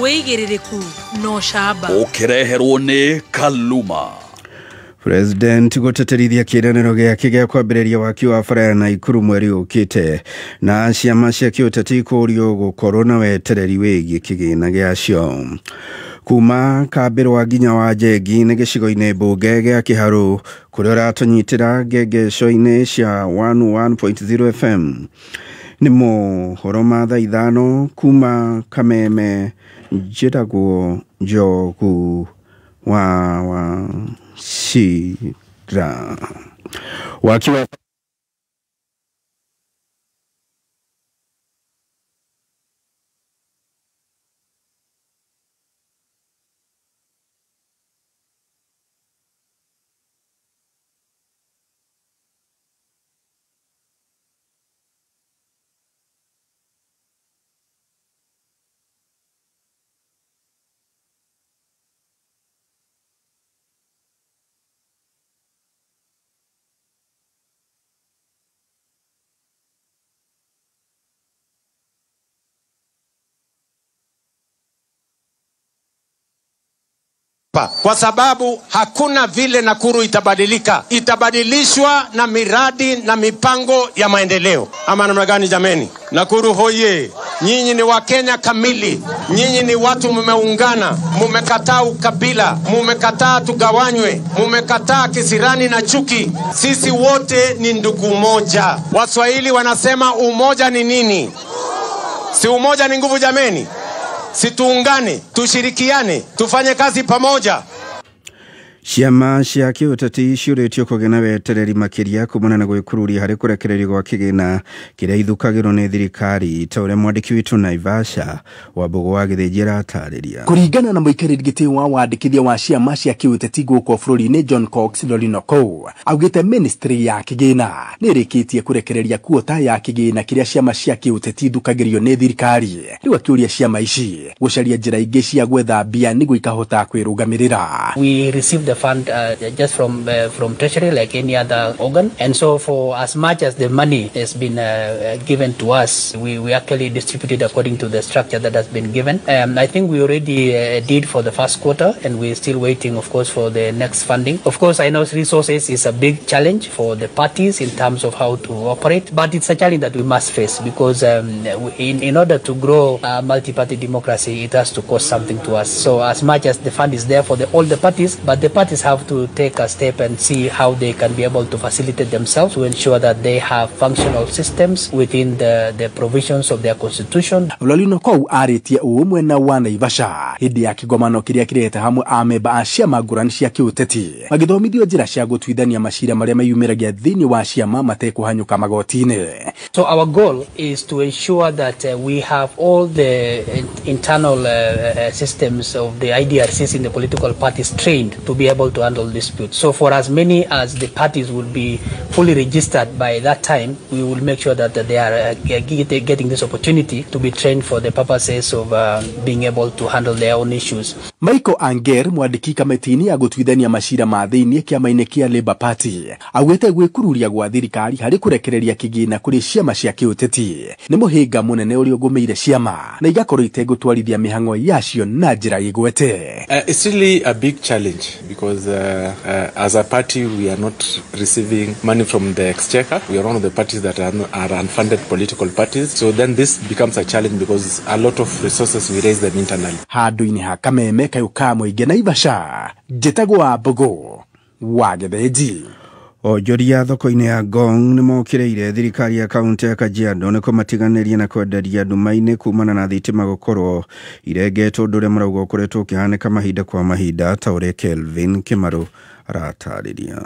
uigiririku no shamba ukireherwo ni Kaluma. President guteterithia kiraniro giake gia kwambĩrĩria waki wa bara ya Naikuru mweri ũkĩte na ciama cia kĩũteti kũrio gũkorwo na wetereri wĩgiĩ kĩgĩna gĩacio. Kuma Kabirwa nginya wa Njengi nĩ gĩcigo-inĩ mbunge gĩa Kĩharũ kũrĩa ũratũnyitĩra ngengeco-inĩ cia 101.0 FM. Nĩ mohoro ma thaa ithano kuma Kameme, njĩtagwo Njogu wa Shira. Wakiwa hapa, kwa sababu hakuna vile Nakuru itabadilika. Itabadilishwa na miradi na mipango ya maendeleo. Ama namna gani jameni? Nakuru hoye! Nyinyi ni Wakenya kamili. Nyinyi ni watu mmeungana, mumekataa ukabila, mumekataa tugawanywe, mumekataa kisirani na chuki. Sisi wote ni ndugu moja. Waswahili wanasema umoja ni nini? Si umoja ni nguvu jameni? Si tuungane, tushirikiane, tufanye kazi pamoja. Ciama cia kiuteti ciuritio kugena wetereri makiria kumana na gwikururia hari kurekereria gwa kigina kiria ithukagirwo ni thirikari ta uria mwandiki witu Naivasha wa Mbogo wa Githĩnji atariria. Kuringana na muikariri giti wa wandikithia wa ciama cia kiuteti guko bururi-ini John Cox Lolinokou augite ministry ya kigina ni rikitie kurekereria kuota ya kigina kiria ciama cia kiuteti ithukagirio ni thirikari. Riu akiuria ciama ici gucaria njira ingi cia gwetha mbia niguo ikahota kwirugamirira. We received the fund just from treasury like any other organ, and so for as much as the money has been given to us, we actually distributed according to the structure that has been given. I think we already did for the first quarter, and we're still waiting, of course, for the next funding. Of course, I know resources is a big challenge for the parties in terms of how to operate, but it's a challenge that we must face because in order to grow multi-party democracy, it has to cost something to us. So as much as the fund is there for all the parties, but the parties have to take a step and see how they can be able to facilitate themselves to ensure that they have functional systems within the provisions of their constitution. Lolinokou aritie uumwe na wa Naivasha hindi ya kigomano kiria kirete hamwe amemba a ciama ngurani cia kiuteti magithomithio njira cia gutwithania macira maria mayumiragia thiini wa ciama matekuhanyuka magoti-ini. So our goal is to ensure that we have all the internal systems of the IDRCs in the political parties trained to be able to handle disputes. So for as many as the parties will be fully registered by that time, we will make sure that they are getting this opportunity to be trained for the purposes of being able to handle their own issues. Michael Anger mwandiki kametini ya gutwithania macira ma thiini kiama-ini kia Labour Party agwete gwikururia gwa thirikari hari kurekereria kigina kuri ciama cia kiuteti ni muhinga munene uria ugumeire ciama na igakorwo itegutwarithia mihango yacio na njira igwete. It's really a big challenge because as a party we are not receiving money from the exchequer. We are one of the parties that are unfunded political parties. So then this becomes a challenge because a lot of resources we raise them internally. Handu-ini ha Kameme kayuka muingi Naivasha njitagwo Mbogo wa Githĩnji. Onjoria thoko-ini ya Ngong ni mokireire thirikari ya kaunti ya Kajiado niko matiganirie na kwenderia nduma-ini kumana na thitima gukorwo irengetwo undu uria marauga ukoretwo ukihanika mahinda kwa mahinda ta uria Kelvin Kimaru aratariria.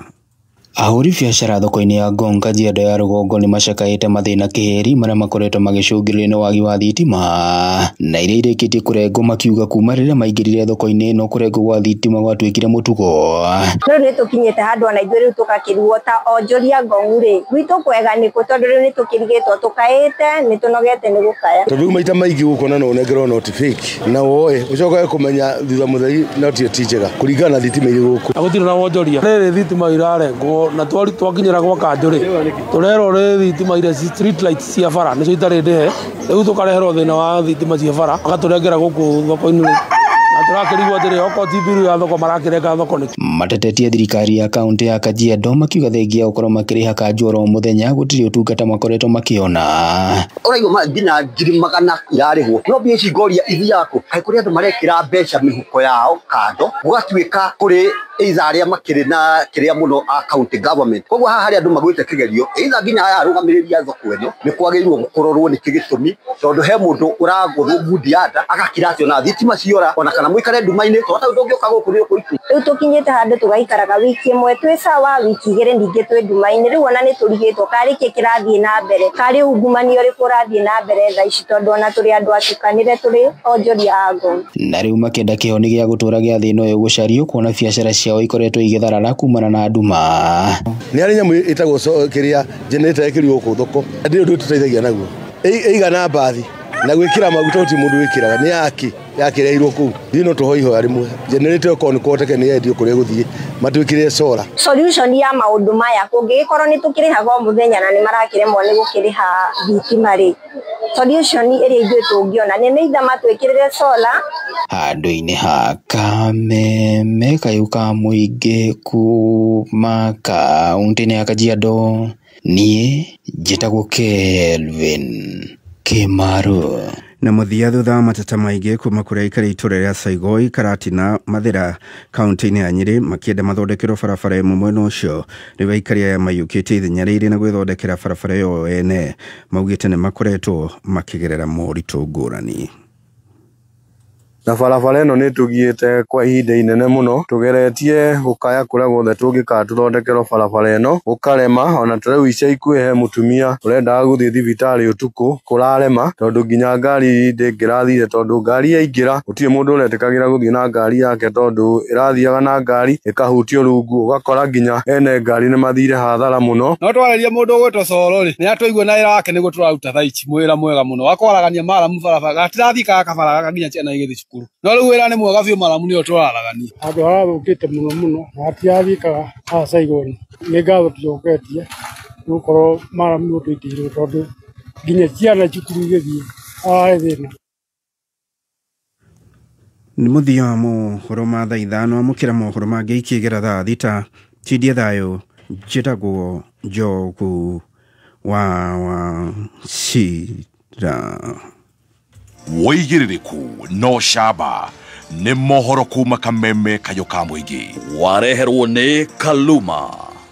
Ahuri biacara thoko-ini ya Ngong Kajiado ya rũgongo ni macakaĩte mathĩna kĩheri marĩa makoretwo magĩcũngĩrĩrio nĩ wagi wa thitima na iria irĩkĩtie kũrengwo makiuga kuma rĩrĩa maingĩrire thoko-inĩ ĩno kũrengwo gwa thitima gwatuĩkire mũtugo. Rĩu nĩ tũkinyĩte handũ ona ithuĩ rĩu tũgakĩrigwo ta onjoria Ngong rĩ gwitũ kwega nĩ kũ tondũ rĩu nĩ tũkĩrigĩtwo tũkaĩte nĩ tũnogete nĩ gũkaya. Tondũ maita maingĩ gũkona na ũnengerwo not fake na woe ũcokaga kũmenya thutha mũtheri not ti njega kũringana na thitima irĩ gũkũ. Agũtirĩ na wonjoria rĩrĩ thitima irarengwo na twakinyira gwa kanjuri turero ri thitima ire street lights cia bara nicio itari ndehe riu tukareherwo thina wa thitima cia bara agaturengera guku thoko-ini turakirigwo atiri oko tibiru ya thoko marakirenga thoko ni matetetie thirikari ya kaunti ya Kajiado makiuga thengia gukorwo makiriha kanjuro muthenya gutiri utungata makoretwo makiona. Uraigwa ngina ngiri magana irarihwo no mbia ici ngoria ithiako kai kuri andu marekira mbeca mihuko yao kando gugatuika kuri either aria makiri na kiria muno a county government koguo haha hari andu magwite kigerio either nginya aya arugamirirĩa thoko eno ni kwagĩrĩirwo gukororwo ni kigitumi tondu he mundu uragũthwo budiada agakiracio na thitima ciora ona kana muikare nduma-ini tota ndungĩũka gũkũ rĩu kũitu. Rĩu tũkinyĩte handũ tũgaikaraga wiki ĩmwe twĩ sawa wiki igĩrĩ ningĩ twĩ nduma-inĩ rĩu ona nĩ tũrigĩtwo karĩ kĩ kĩrathiĩ na mbere karĩ ungumania ũrĩkũ ũrathiĩ na mbere thaa ici tondũ ona tũrĩ andũ atukanĩre tũrĩ onjoria a Ngong. Na rĩu makĩenda kĩhoni gĩa gũtũra gĩa thĩna ũyũ gũcario kuona biacara ciao ikoretwo igĩtharara kumana na nduma. Nĩ arĩ nyamũ ĩtagwo kĩrĩa generator ĩkĩrĩ gũkũ thoko ndirĩ ũndũ tũteithagia naguo ĩigana mbathi na gwĩkĩra maguta ti mũndũ wĩkĩraga nĩ yaki yakĩreirwo kũu thino tũhoihoya rĩmwe generator ĩkorwo nĩ kwoteke nĩ yendio kũrĩa gũthiĩ matwĩkĩre solar. Solution ya maũndũ maya kũngĩgĩkorwo nĩ tũkĩrĩhaga o mũthenya na nĩ marakĩremwo nĩ gũkĩrĩha thitima rĩ solution ĩrĩa ithuĩ tũngĩona nĩ either matwĩkĩrĩre solar handũ-inĩ ha Kameme kayũ ka mũingĩ kuma kaũntĩ-inĩ ya Kajiado. Niĩ njĩtagwo Kelvin Kimaru. Na muthia thutha wa mateta maingĩ kuma kũrĩa aikari itũra rĩa Saigoi, Karatina, Mathira kaunti-inĩ ya Nyeri makĩenda mathondekerwo barabara ĩmwe mwena ũcio. Rĩu aikari aya maiyũkĩte ithenya rĩrĩ na gwĩthondekera barabara ĩyo ene maugĩte nĩ makoretwo makĩgerera moritũ ngũrani. Na barabara ĩno nĩ tũgiĩte kwa ihinda inene mũno tugeretie gũkaya kũrĩa guothe tũngĩka tũthondekerwo barabara ĩno gũkarema. Ona tũrĩu ica ikuhĩ he mũtumia ũrendaga gũthiĩ thibitarĩ ũtukũ kũrarema tondũ nginya ngari ndĩngĩrathire tondũ ngari yaingĩra gũtirĩ mũndũ ũretĩkagĩra gũthiĩ na ngari yake tondũ ĩrathiaga na ngari ĩkahutio rungu, ũgakora nginya ene ngari nĩ mathire hathara mũno. No twarĩria mũndũ ũgwĩtwo Soro rĩ nĩ atũigua na wĩra wake nĩguo tũraruta thaa ici mwĩra mwega mũno wakwaragania maramu barabara gatirathi kabara gaka nginya ciana igĩthi cukuru. No rĩu wĩra nĩ mwega biũ maramu nĩo tũraragania. Andũ harathũkĩte mũno hatiathikaga ha Saigoni nĩ ngatho tũcoketie gũkorwo maramu ũtũitĩirwo tondũ nginya ciana cukuru igĩthiĩ arĩ thĩna. Nĩ mũthia wa mohoro ma thaa ithano amũkĩra mohoro mangĩ ikĩgera thaa thita. Chidie thayũ njĩtagwo Njogu wa Shira. Woigĩrĩrĩku no camba nĩ mohoro kuma Kameme kayũ ka mũingĩ. Wareherwo nĩ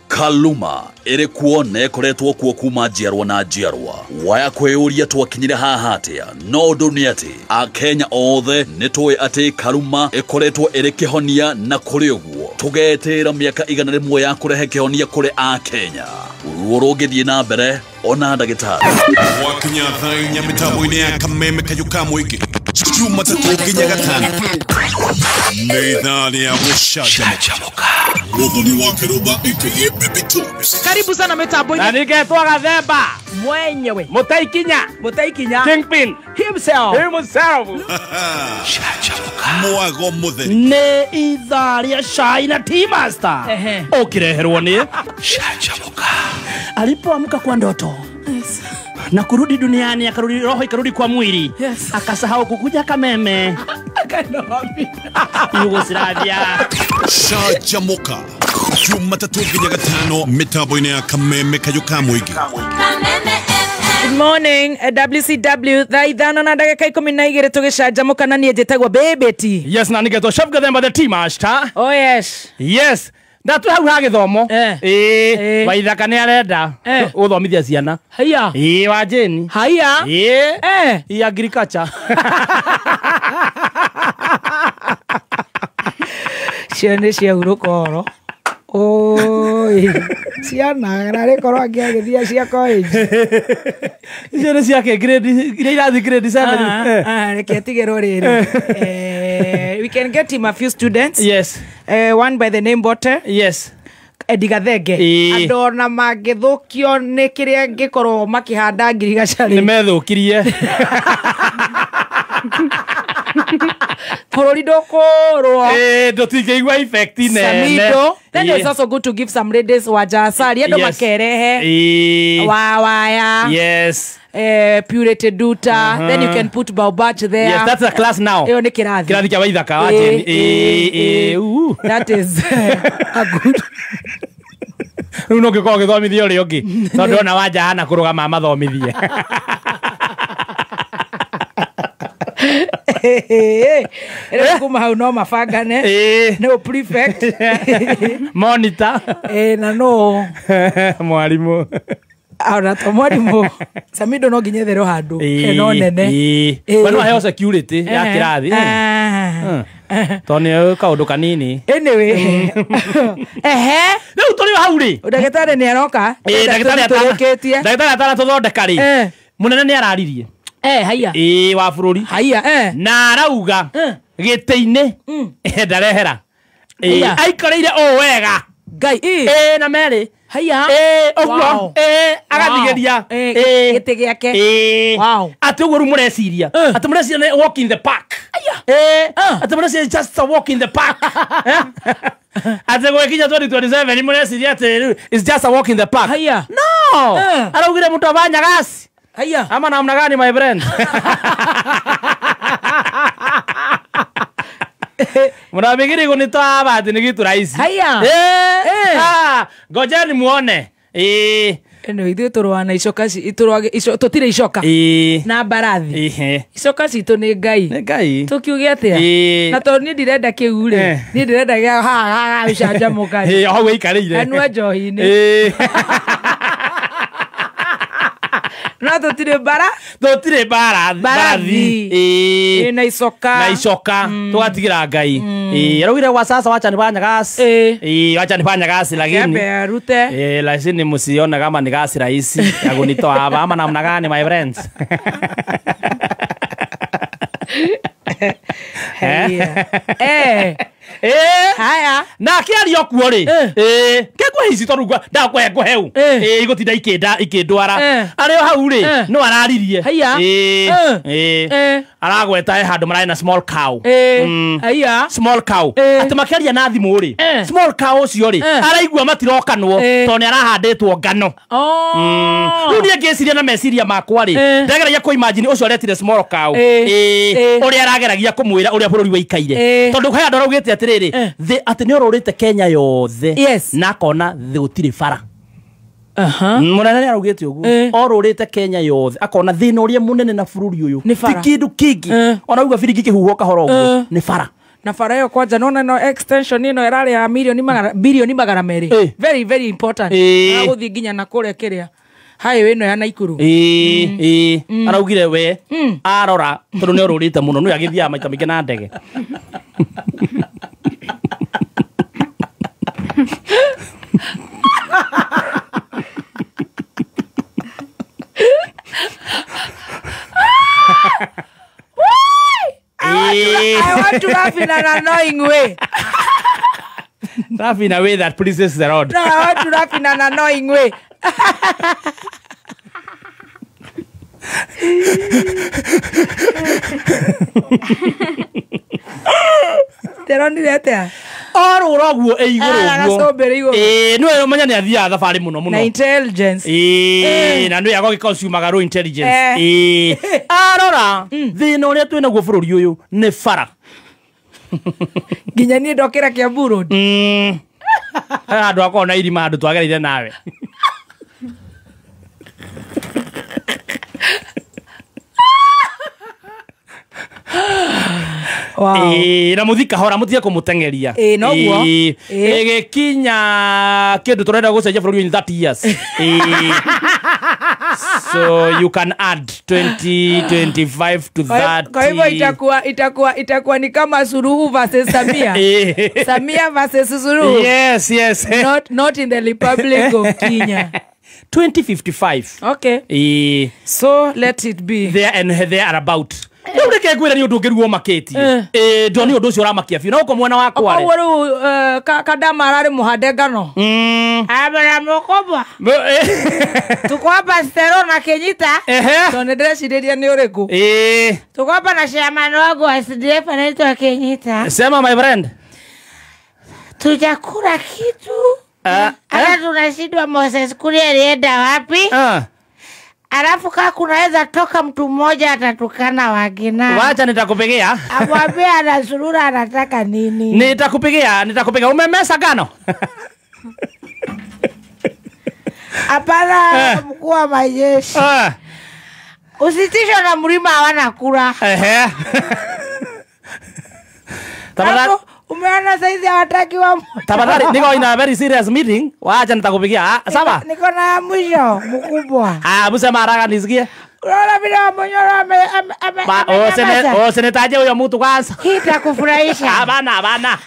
Kaluma ĩrĩ kuo na ĩkoretwo kuo kuma njiarwa na njiarwa. Waya kwĩyũria twakinyire haha atĩa, no ũndũ nĩ atĩ Akenya othe nĩ tũĩ atĩ Kaluma ĩkoretwo ĩrĩ kĩhonia, na kũrĩ ũguo tũgetĩra mĩaka 100 ya kũrehe kĩhonia kũrĩ Akenya. Ruo rũngĩthiĩ na mbere ona ndagĩtarĩ. Wakinya thaa 4 mĩtambo-inĩ ya Kameme kayũ ka mũingĩ Jumatatu nginya Gatano nĩ ithaa rĩa gũcanjamũka. Ũthoni wa Kĩrũmba aka Baby Tops. Karibu sana mitambo-inĩ. Na nĩngetwo Gathemba mwenyewe Mũtaikinya Kingpin himself. Mwago mũtheri nĩ ithaa rĩa cai na Tea Master ũkĩreherwo nĩ Canjamũka. Alipoamka kwa ndoto na kurudi duniani, akarudi roho ikarudi kwa mwili, akasahau kukuja Kameme. Yugoslavia. Canjamũka Jumatatu nginya Gatano mitambo-inĩ ya Kameme kayũ ka mũingĩ. Good morning, WCW. Thaa ithano na ndagĩka 12 tũgĩcanjamũka na niĩ njĩtagwo Baby T. Yes, na nĩngetwo Chef Gathemba the Tea Master. Oh yes. Yes. Na tu hau ha gĩthomo. Waithaka nĩ arenda ũthomithia ciana. Haya. Wa Jane. Haya. I agriculture. Ciana cia urukoro. Oi. Ciana na rĩkorwo angĩagĩthia cia college. Ciana ciake grade irathi grade 7. Reke tigĩrwo rĩrĩ. We can get him a few students. Yes. One by the name Bote. Yes. Edigathenge. Andũ ona mangĩthũkio nĩ kĩrĩa ngĩkorwo makĩhanda ngirigacarĩ. Nĩ methũkirie. Bũrũri ndũkũrwo. Ndũtingĩigua effect nene. Samido. Then it's also good to give some ladies wajasari. Andũ makerehe. Waya. Yes. Purity Duta. Then you can put Baobach there. Yes, that's a class now. Ĩyo nĩ kĩrathi. Kĩrathi kĩa Waithaka wa Jane. That is a good. Rĩu no ngĩkorwo gĩthomithio ũrĩa ũngĩ. Tondũ ona wanja hana kũrũgama mathomithie. Ĩrĩa kuma hau no mabangane. No prefect. Monitor. Na no mwarimũ. Ahora to mwarimũ. Samido no nginya therwo handũ. No nene. Wano heo security ya kĩrathi. Tony kaũndũ kanini. Anyway. Rĩu tũrĩ hau rĩ. Ndagĩtarĩ nĩ aroka. Ndagĩtarĩ atana tũthondeka rĩ. Mũnene nĩ araririe. Haya. Wa bũrũri. Haya. Na arauga gĩtĩ-inĩ ndarehera. Aikareire o wega. Ngai. Na merĩ. Haya. Oguo. Agathigeria. Gĩtĩ gĩake. Wow. Atĩ ũguo rĩu mũreciria. Atĩ mũreciria nĩ walk in the park. Atĩ mũreciria just a walk in the park. Atĩ gwĩkinya 2027 mũreciria atĩ it's just a walk in the park. Haya. No. Araugire mũtu wa Nyagasi. Haya. Ama namna gani my friend? Mnafikiri kunitoa hapa ati ni kitu rahisi? Haya. Ngojeni muone. Eno ithuĩ tũrũana icoka tũtirĩ icoka na mbarathi icoka citũ nĩ Ngai tũkiuge atĩa na tondũ niĩ ndirenda kĩu rĩ niĩ ndirenda gĩa haha gũcanjamũka hau gĩikarĩire anyua njohi-inĩ no tũtirĩ mbarathi na icoka tũgatigira Ngai araugire kwa sasa wacha nifanya kazi wacha nifanya kazi lakini lakini msione kama ni kazi rahisi ya kunitoa hapa ama namna gani my friends. Haya na kiario kuo ri kekwe hici torugwa ndakwe heu igutinda ikindwara ario hau ri no araririe aragweta handu marai na small cow small cow ati makiaria na thimu ri small cow ucio ri araigua matirokanwo to ni arahanditwo ngano riu ni ngeciria na meciria makwa ri ndageragia ku imagine ucio aretire small cow uria arageragia kumwira uria bururi waikaire tondu kaya ndaraugite atiriri ati ni ururite Kenya yothe na kona gutiri bara munene arugite uguo orurite Kenya yothe akona thina uria munene na bururi uyu ti kindu kingi ona uga biringi kihuho kahoro uguo ni bara na bara yo kwanja nona no extension ino irari ya bilioni magana meri very very important na guthi nginya na kurekeria highway ino ya Naikuru araugire we arora tondu ni orurite muno no yagithia maita mingi na ndege I want to laugh in an annoying way. Laugh in a way that pleases the Lord. No, I want to laugh in an annoying way. Teronire atia ororoguo iguru no manya ni athia thabari muno na intelligence na no yago consumer ro intelligence arora thina uria twina guo bururi uyu ni bara nginya ni ndokera kia burudi andu akona irima andu twagereire nawe wow na muthika hora mutige kumutengeria no guo gikinya kindu turenda gucenjia bururi in 30 years so you can add 2025 to that. Kwa hivyo itakuwa ni kama Suluhu versus Samia. Samia versus Suluhu. Yes. Not in the Republic of Kenya. 2055. Okay. So let it be. There and there about. Ureke gwira ni undu ngiruo maketi ndo ni undu ucio uramakia biu no uko mwena wakwa ri oru kadama arari muhande ngano abara mukobwa tuko hapa stero na Kenyita to ndĩreciria ni uriku tuko hapa na chairman wangu wa SDF anaitwa Kenyita. Sema my friend, tujakula kitu hata tunashindwa Moses kule alienda wapi? Alafu kama kunaweza toka mtu mmoja atatukana wagina. Wacha nitakupigia. Amwambie anasurura anataka nini? Nitakupigia. Umemesa ngano? Hapana, mkuu wa majeshi. Usitisho na mlima hawana kura. Tafadhali. Umeona saizi hawataki wa tafadhali, niko in a very serious meeting. Wacha nitakupigia. Sawa? Niko na mwisho mkubwa. Busema haraka nisikie. Unaona vile Monyoro senetaje huyo mtu kwanza. Itakufurahisha. Hapana.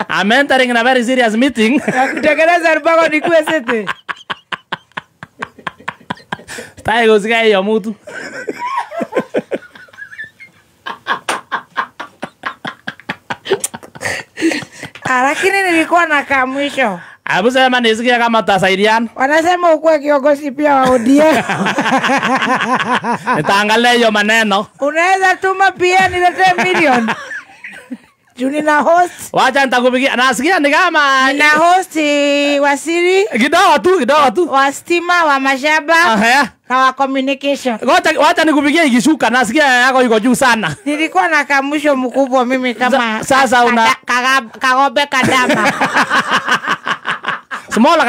I'm entering in a very serious meeting. Kutekeleza mpango ni kwa sete. Tai kusikia hiyo mtu. Lakini nilikuwa na kamwisho. Busema nisikia kama tutasaidiana. Wanasema ukue kiongozi pia wa ODM. Nitaangalia hiyo maneno. Unaweza tuma pia niletee milioni. Juni na host. Wacha nitakupigia. Nasikia ni kama na host wasiri. Kidogo tu. Wa stima, wa mashamba. Na wa communication. Wacha nikupigia ikishuka. Nasikia yako iko juu sana. Nilikuwa na kamusho mkubwa mimi kama sasa una kagobe kadama. Small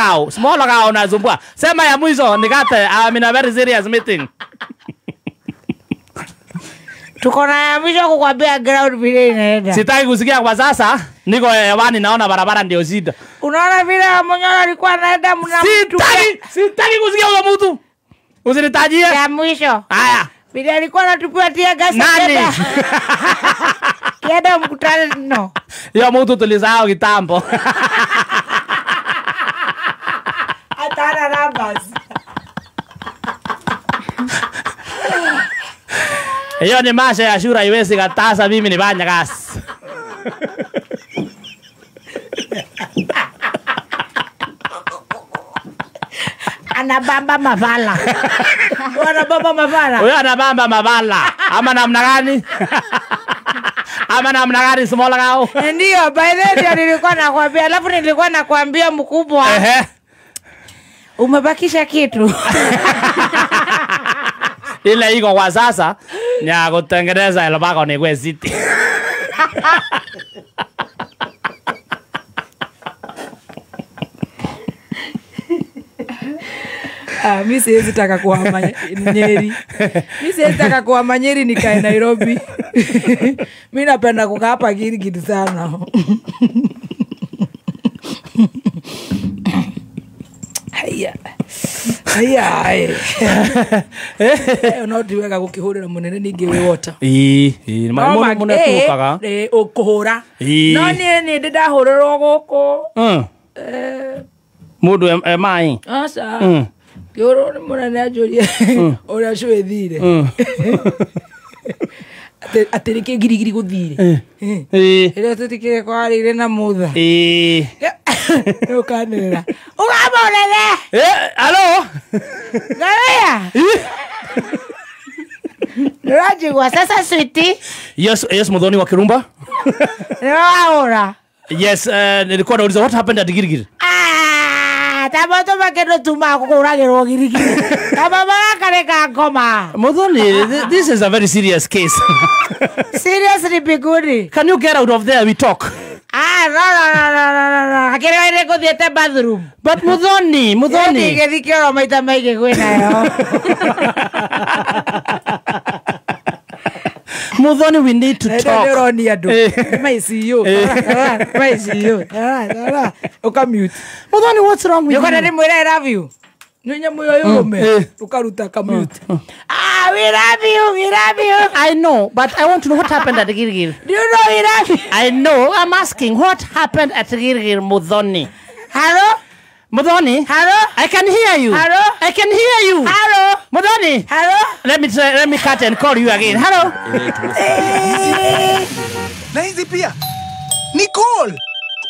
cow unazumbua. Sema ya mwisho nikate. I'm in a very serious meeting. Tuko na ya mwisho kukwambia ground vile inaenda. Sitaki kusikia kwa sasa. Niko hewani naona barabara ndio shida. Unaona vile Monyoro alikuwa anaenda mna mtu. Sitaki kusikia huyo mtu. Usinitajie. Ya mwisho. Haya. Vile alikuwa anatupatia gasi. Nani? Kienda mkutano. Yo mtu tulisahau kitambo. Atana numbers. Hiyo ni masha ya shura iwezi katasa mimi ni banya gas. Anabamba mavala. Anabamba mavala. Huyo anabamba mavala. Ama namna gani? Ama namna gani small cow? Ndio, by the way nilikuwa nakwambia, alafu nilikuwa nakwambia mkubwa. Umebakisha kitu. Ile iko kwa sasa ni ya kutengeneza elbako ni kwe city. Mimi siwezi taka kuhama Nyeri. Mimi siwezi taka kuhama Nyeri nikae Nairobi. Mimi napenda kukaa hapa Gilgil sana. Haya. Unaotiweka gukihurira munene ningi wi wota. Mune tukaga. Ukuhura. No ni ndahuriro guku. Mundu mai. Asa. Yoro ni munene ajuria. Ora cwethire. Atirike girigiri guthire. Ere tutikire kwarire na mutha. Ukanira. Ugamorere. Alo. Gaya. Rajigwa sasa sweetie. Yes Muthoni wa Kirumba. Naora. Yes, nilikuwa nauliza what happened at Girigiri? Tabato makeno tuma kukuragirwo Girigiri. Tababa kareka ngoma. Muthoni, this is a very serious case. Seriously biguni. Can you get out of there, we talk? No. Akere waire kuthiete bathroom. But Muthoni. Ngethikio maita maige kwinayo. Muthoni, we need to talk. Roni adu. My CEO. Oka mute. Muthoni, what's wrong with you? Yoko ni mwira I love you. Nyonya moyo yume. Ukaruta ka mute. We love you. I know, but I want to know what happened at Girigiri. Do you know we love you? I know. I'm asking what happened at Girigiri, Muthoni. Hello? Muthoni? Hello? I can hear you. Hello? I can hear you. Hello? Muthoni? Hello? Let me cut and call you again. Hello? Na hizi pia. Nicole.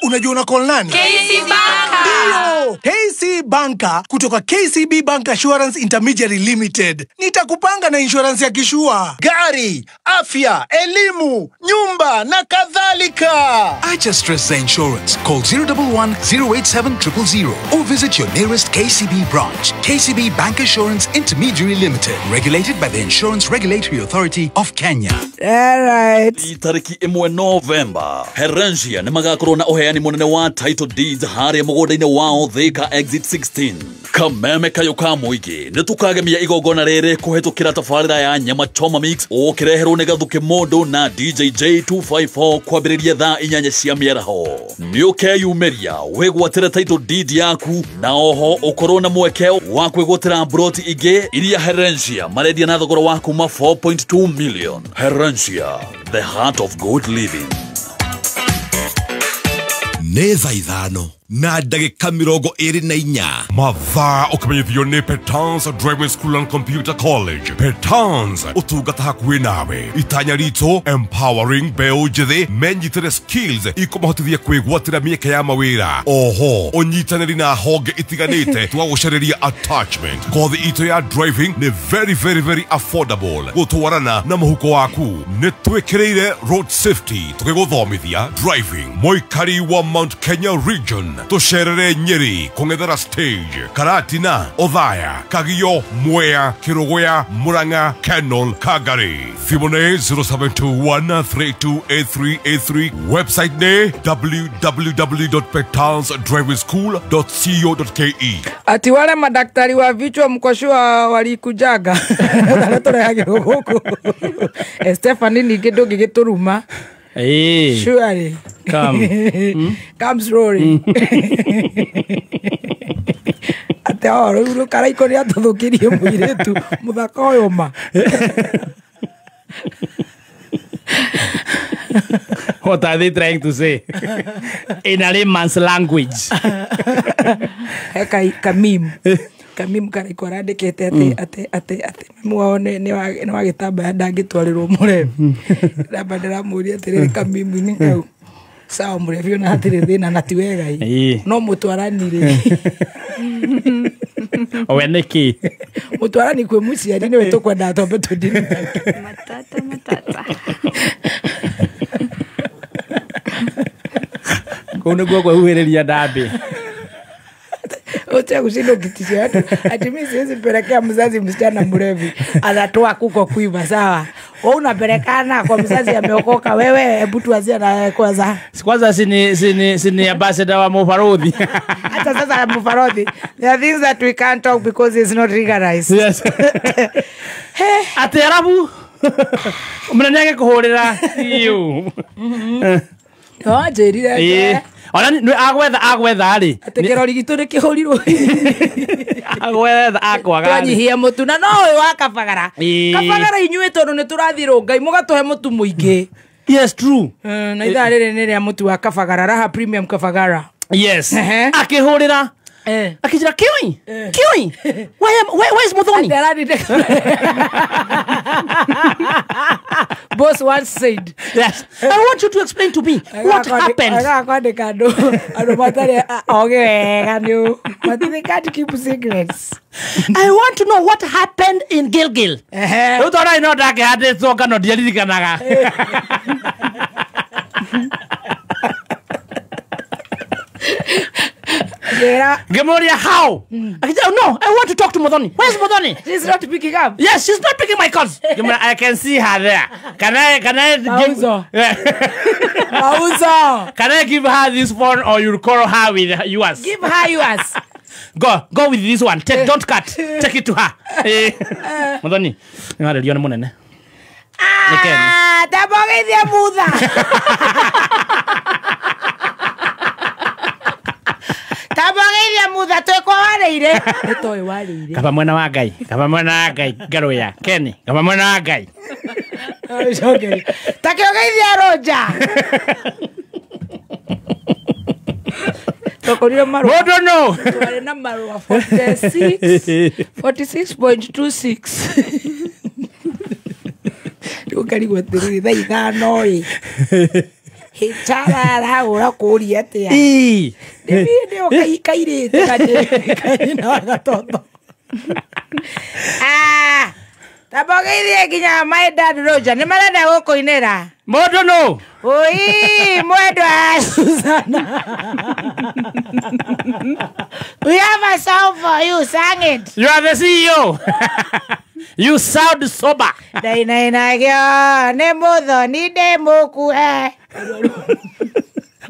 Unajua una call nani? KC Banka. Ndio, KC Banka kutoka KCB Bank Assurance Intermediary Limited. Nitakupanga na insurance ya kishua, gari, afya, elimu, nyumba na kadhalika. Acha stress za insurance. Call 011-087-000 or visit your nearest KCB branch. KCB Bank Assurance Intermediary Limited. Regulated by the Insurance Regulatory Authority of Kenya. All right. Itariki 1 November. Herensia ni magakorwo na uheani munene wa title deeds haria mugonda-ini wao Thika exit 16. Kameme kayo ka muingi ni tukagemia igongona riri kuhetukira tabarira ya nyama choma mix ukireherwo ni Gathuki Mondo na DJ J254 kwambiriria thaa 8 cia miaraho. Ni ukeyumiria wigwatire title deed yaku na oho ukorwo na mweke wa kwigwatira broti ingi iria Herensia marendia na thogora wa kuma 4.2 million. Herensia, the heart of good living. nĩ thaa ithano na ndagĩka 24 mathaa ũkamenyithio nĩ Petans Driving School and Computer College. Petans ũtungata hakuhĩ nawe. Itanya ritũ empowering mbeũ njĩthĩ menyitĩre skills ikũmahotithia kwĩgwatĩra mĩeke ya mawĩra. Oho ũnyitanĩri na honge itiganĩte twagũcarĩria attachment. Kothi itũ ya driving nĩ very affordable. Gũtwarana na mũhuko waku. Nĩ twĩkĩrĩire road safety tũgĩgũthomithia driving. Mũikari wa Mount Kenya region tucerere Nyeri kungethera stage Karatina Othaya Kagio Mwea Kirogoya Muranga Kenol Kagari. Thimone 0721328383. Website ne www.petansdrivingschool.co.ke. Ati wale madaktari wa vichwa mkoshua walikujaga tunayagirwo guku Stephanie ningindo gigituruma. Surely. Come slowly. Ate oro karaiko ria tuthukirie muiretu muthaka uyu ma. What are they trying to say? In a layman's language. Kamim karaiko randikite ate muone ni wagitamba ndangitwarirwo murevi ndabandira muri atiriri Kamimu ni kau sawa murevi na atiri thina na tiwega no mutwaranire owe niki mutwarani kwe muciari ni wetu kwenda tombe tudini matata kuna gwa huhereria ndambi Ocha kushindo kitisha watu ati mimi siwezi pelekea mzazi msichana mrevi anatoa kuko kuiva sawa wewe unapelekana kwa mzazi ameokoka wewe hebu tuanzie na kwanza sini ambassador wa Mufarodhi hata sasa Mufarodhi there are things that we can't talk because it's not regularized. Yes. Ati arabu mnanyage kuhurira you jerire ona ni agwetha ri atekero rigitu ni kihurirwo agwetha akwaga twanyihia mutu na no uyu wa kabagara inyuĩ tondu ni turathirwo Ngai mugatuhe mutu muingi. Yes, true. Na ithaa rĩrĩ nĩ rĩa mutu wa kabagara Raha Premium kabagara. Yes. Akihurira akijira kiwi where is Muthoni? Boss once said, yes, I want you to explain to me what happened. I want to know what happened in Gilgil. You thought I know that I had it so cannot Gemoria, how? No, I want to talk to Muthoni. Where's Muthoni? She's not picking up. Yes, she's not picking my calls. I can see her there. Can I Can I give her this phone or you call her with yours? Give her yours. Go with this one. Don't cut. Take it to her. Muthoni, you are the money. Tabogethia mutha. Tabogethia mutha twekwa wareire. Nitoe wareire. Kaba mwena wa Ngai. Garoya. Kenny. Kaba mwena wa Ngai. Okay. Takiogethia Roja. Tokorio maru. I don't know. Wale na maru 46.26. Ukari gweterere thaa ithano hichara ura kuria atia ndio kairite kaina gatoto tabogeithie nginya my dad Roja ni marenda gukuinira modo no oi mwendwa Susana we have a song for you, sang it. You are the CEO. You sound sober. Dainainagio ne Muthoni de mukuhe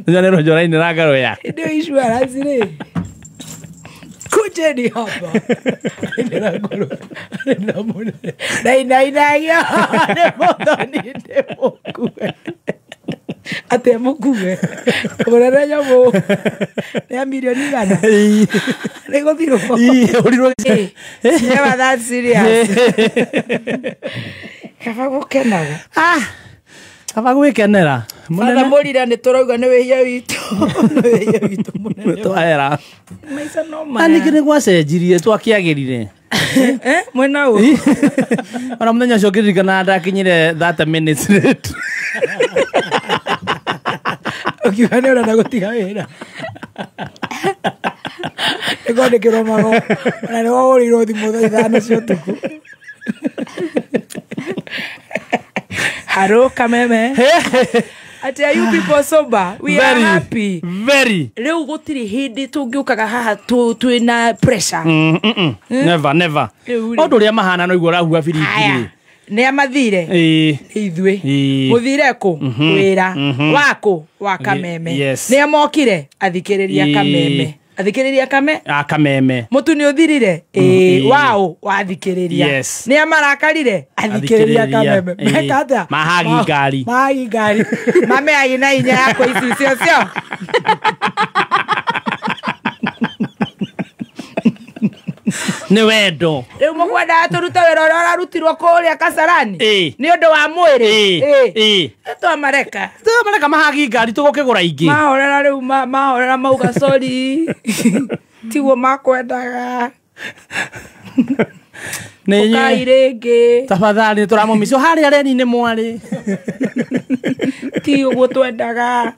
Ndio Roja ina ragaro ya ndio insurance ni kujeni hapa dainainagio ne Muthoni de mukuhe ate mukuhe urere nyamo ne milioni gana lego thiro uriro never that serious kaba gukenaga kaba gwikenera Mwana morira ni turauga ni wihia witu Twahera. Maica no maya. Ani kine gwacenjirie twakiagirire. Mwena u. Ona muthenya ucio ngirikana ndakinyire 30 minutes late. Ukiuga nĩ ũrenda gũtiga wĩra. Nĩkwandĩkĩrwo mago na nĩ wahũrĩirwo thimũ thaa 5 cia ũtukũ. Hello, Kameme. Ati are you people sober? We are happy. Very. Leo gutiri hindi tungiukaga haha twina pressure. Never. Ondu ria mahana no igora huwa birikiri. Nĩ amathire. Ithuĩ. Muthire ku wĩra wako wa Kameme. Nĩ amokire athikĩrĩria Kameme. Athikĩrĩria Kameme. Mutu nĩ ũthirire. Wao wathikĩrĩria. Nĩ amarakarire athikĩrĩria Kameme. Mekata. Mahagi ngari. Mame aina inya yako ici cio. Nĩ wendo. Rĩu mũkwenda tũrute wĩra ũrĩa ũrarutirwo kũrĩa Kasarani nĩ ũndũ wa mwĩrĩ. Twamareka mahagi ngari tũgũkĩgũra ingĩ. Mahorera rĩu mahorera mauga sorry. Tiguo makwendaga. Ũkai rĩngĩ. Tafadhali tũramũmicio harĩa reni-inĩ mwarĩ. Ti ũguo twendaga.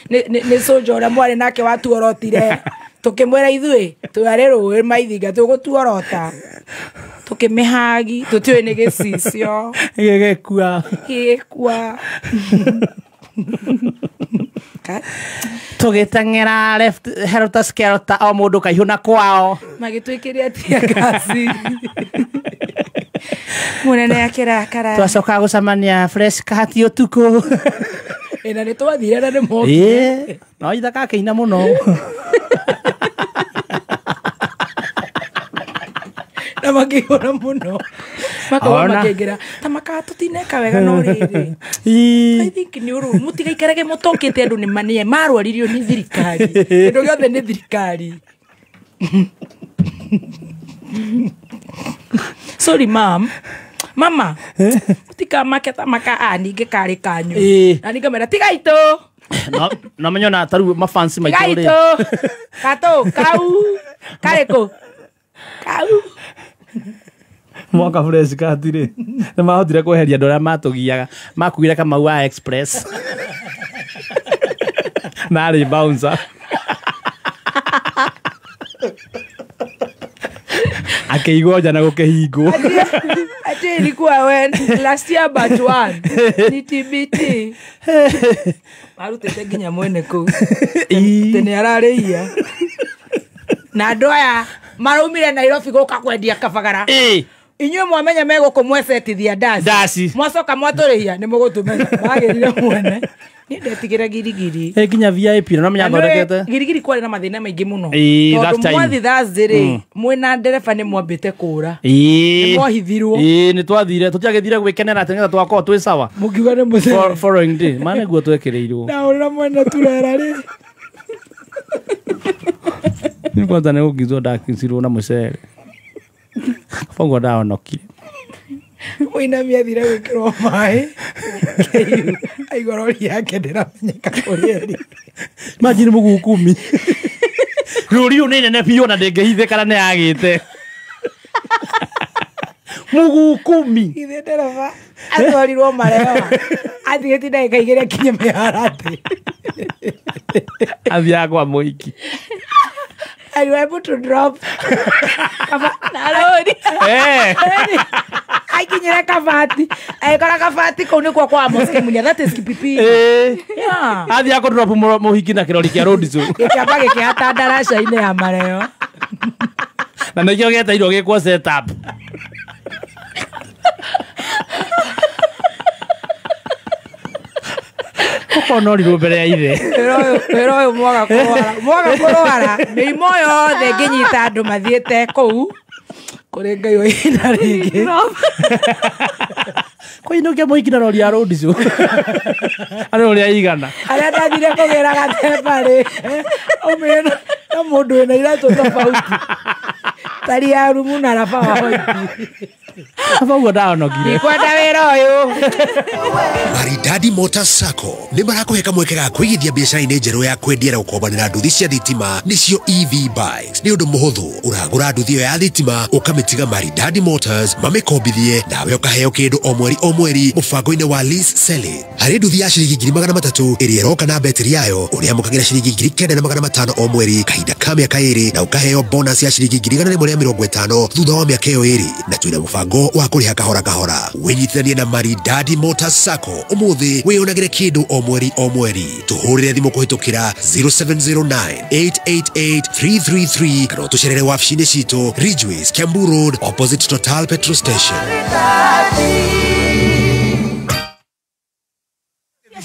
Nĩ soja ũrĩa mwarĩ nake watuorotire. Tukimwera ithuĩ tware rũĩ maithinga tũgũtuorota. Tukimihagi tutiwe nĩ gĩcicio. Gĩgĩkua. Tũgĩteng'era left helter skelter o mũndũ kaihũ na kwao. Magĩtwĩkĩria tia gasi. Mũnene akĩrakara. Twacoka gũcemania fresh kahati ũtukũ. Ĩna nĩ twathire na nĩ mokire. No ithaka kĩina mũno. Na makĩihũra mũno. Makauga makĩingĩra. Ta makatũtineka wega no rĩrĩ. I think nĩ ũru. Mũtigaikarage mũtokĩte andũ nĩ marwaririo nĩ thirikari. Kĩndũ gĩothe nĩ thirikari. Sorry mom. Mama. Tika maketa maka ningĩ karĩ kanyu. Na ningĩ mera tigaitũ. No menyona taru mafansi maitũ rĩ. Tigaitũ. Kato kau. Karĩkũ. Kau. Mwaka fresh katire. Na mahotire kweheria andũ arĩa matũgiaga. Makuire Kamau wa Express. Nari bouncer. Akĩigwo nja na gũkĩhingwo. Ati ilikuwa when last year but one. Ni TBT. Marutete nginya mwene kũu. Tene ararĩia. Na andũ aya maraumire Nairobi gũka kwendia kabagara. Inyuĩ mwamenya megũkũ mwecetithia ndaci. Mwacoka mwatũrĩhia nĩ mũgũtũmenya. Magĩrire mwene. Nĩ ndetigĩra girigiri. Nginya VIP no menya thondekete. Girigiri kwari na mathĩna maingĩ mũno. Tondũ mwathi Thursday rĩ mwena ndereba nĩ mwambĩte kũra. Nĩ mwohithirwo. Nĩ twathire tũtiagĩthire gwĩkenera atĩ nĩgetha twakorwo twĩ sawa. Mũkiuga nĩ mũcere. Following day mane guo twekereirwo. Na ũrĩa mwena turera rĩ. Nĩ kwanza nĩ gũkizwo ndakicirwo na mũcere. Fongo ndaonokire. Mũinami athire gwĩkĩrwo maĩ. Aigorori yake ndĩramenyeka kũrĩa ĩrĩ. Imagine mũgukumi. Rũri nĩ nene biũ na ndĩngĩhithĩkana nĩ yagĩte. Mũgukumi. Ithe ndereba atwarirwo mareo. Athigĩti ndagĩka igĩrĩ kinye mĩharatĩ. Athiaga kwa mũiki. Are you able to drop? Nalori. Aikinyire kabati. Aikora kabati kau nĩ kwa Mosque Munya. That is Kipipi. Athiaga kũ drop mũhiki na kĩrori kĩa road show. Gĩkĩamba gĩkĩhata ndaraca-inĩ ya mareo. Na nĩkĩo gĩeteirwo gĩkwo set up. Ũkonorirwo mbere ya ithe. Wĩra ũyũ mwaga kũrwara. Mĩrimũ yothe ngĩnyita andũ mathiĩte kũu. Kũrĩ Ngai wĩna rĩngĩ. Kũinũkia mũhiki na rori ya road show. Arĩ ũrĩa igana. Arĩa ndathire kũgĩra gatemba rĩ. Ũmĩrĩ na mũndũ wĩna iratũ tofauti. Tari ya rumu na rafa wa Abago ndaonogire. Ikwenda wera uyu. Maridadi Motors Sacco nĩ marakũheka mweke ga kũigithia biacara-inĩ njerũ ya kwendia na gũkombanĩra nduthi cia thitima nĩcio EV bikes. Nĩ ũndũ mũhũthũ, ũragũra nduthi ĩyo ya thitima ũkamĩtiga Maridadi Motors mamĩkombithie nawe ũkaheo kĩndũ o mweri mũbango-inĩ wa lease selling. Harĩ nduthi ya ciringi 300,000 ĩrĩa ĩroka na betiri yayo ũrĩamũkagĩra ciringi 9,500 o mweri kahinda ka mĩaka 2 na ũkaheo bonus ya ciringi 150 thutha wa mĩaka ĩyo 2 na twĩna mũbango wa kũrĩha kahora kahora. Wĩnyitithanie na Maridadi Motors Sacco ũmũthĩ wĩyonagĩre kĩndũ o mweri. Tũhũrĩre thimũ kũhĩtũkĩra 0709888333 kana ũtũcerere wabici-inĩ citũ Ridgeways, Kiambu Road, opposite Total Petrol Station.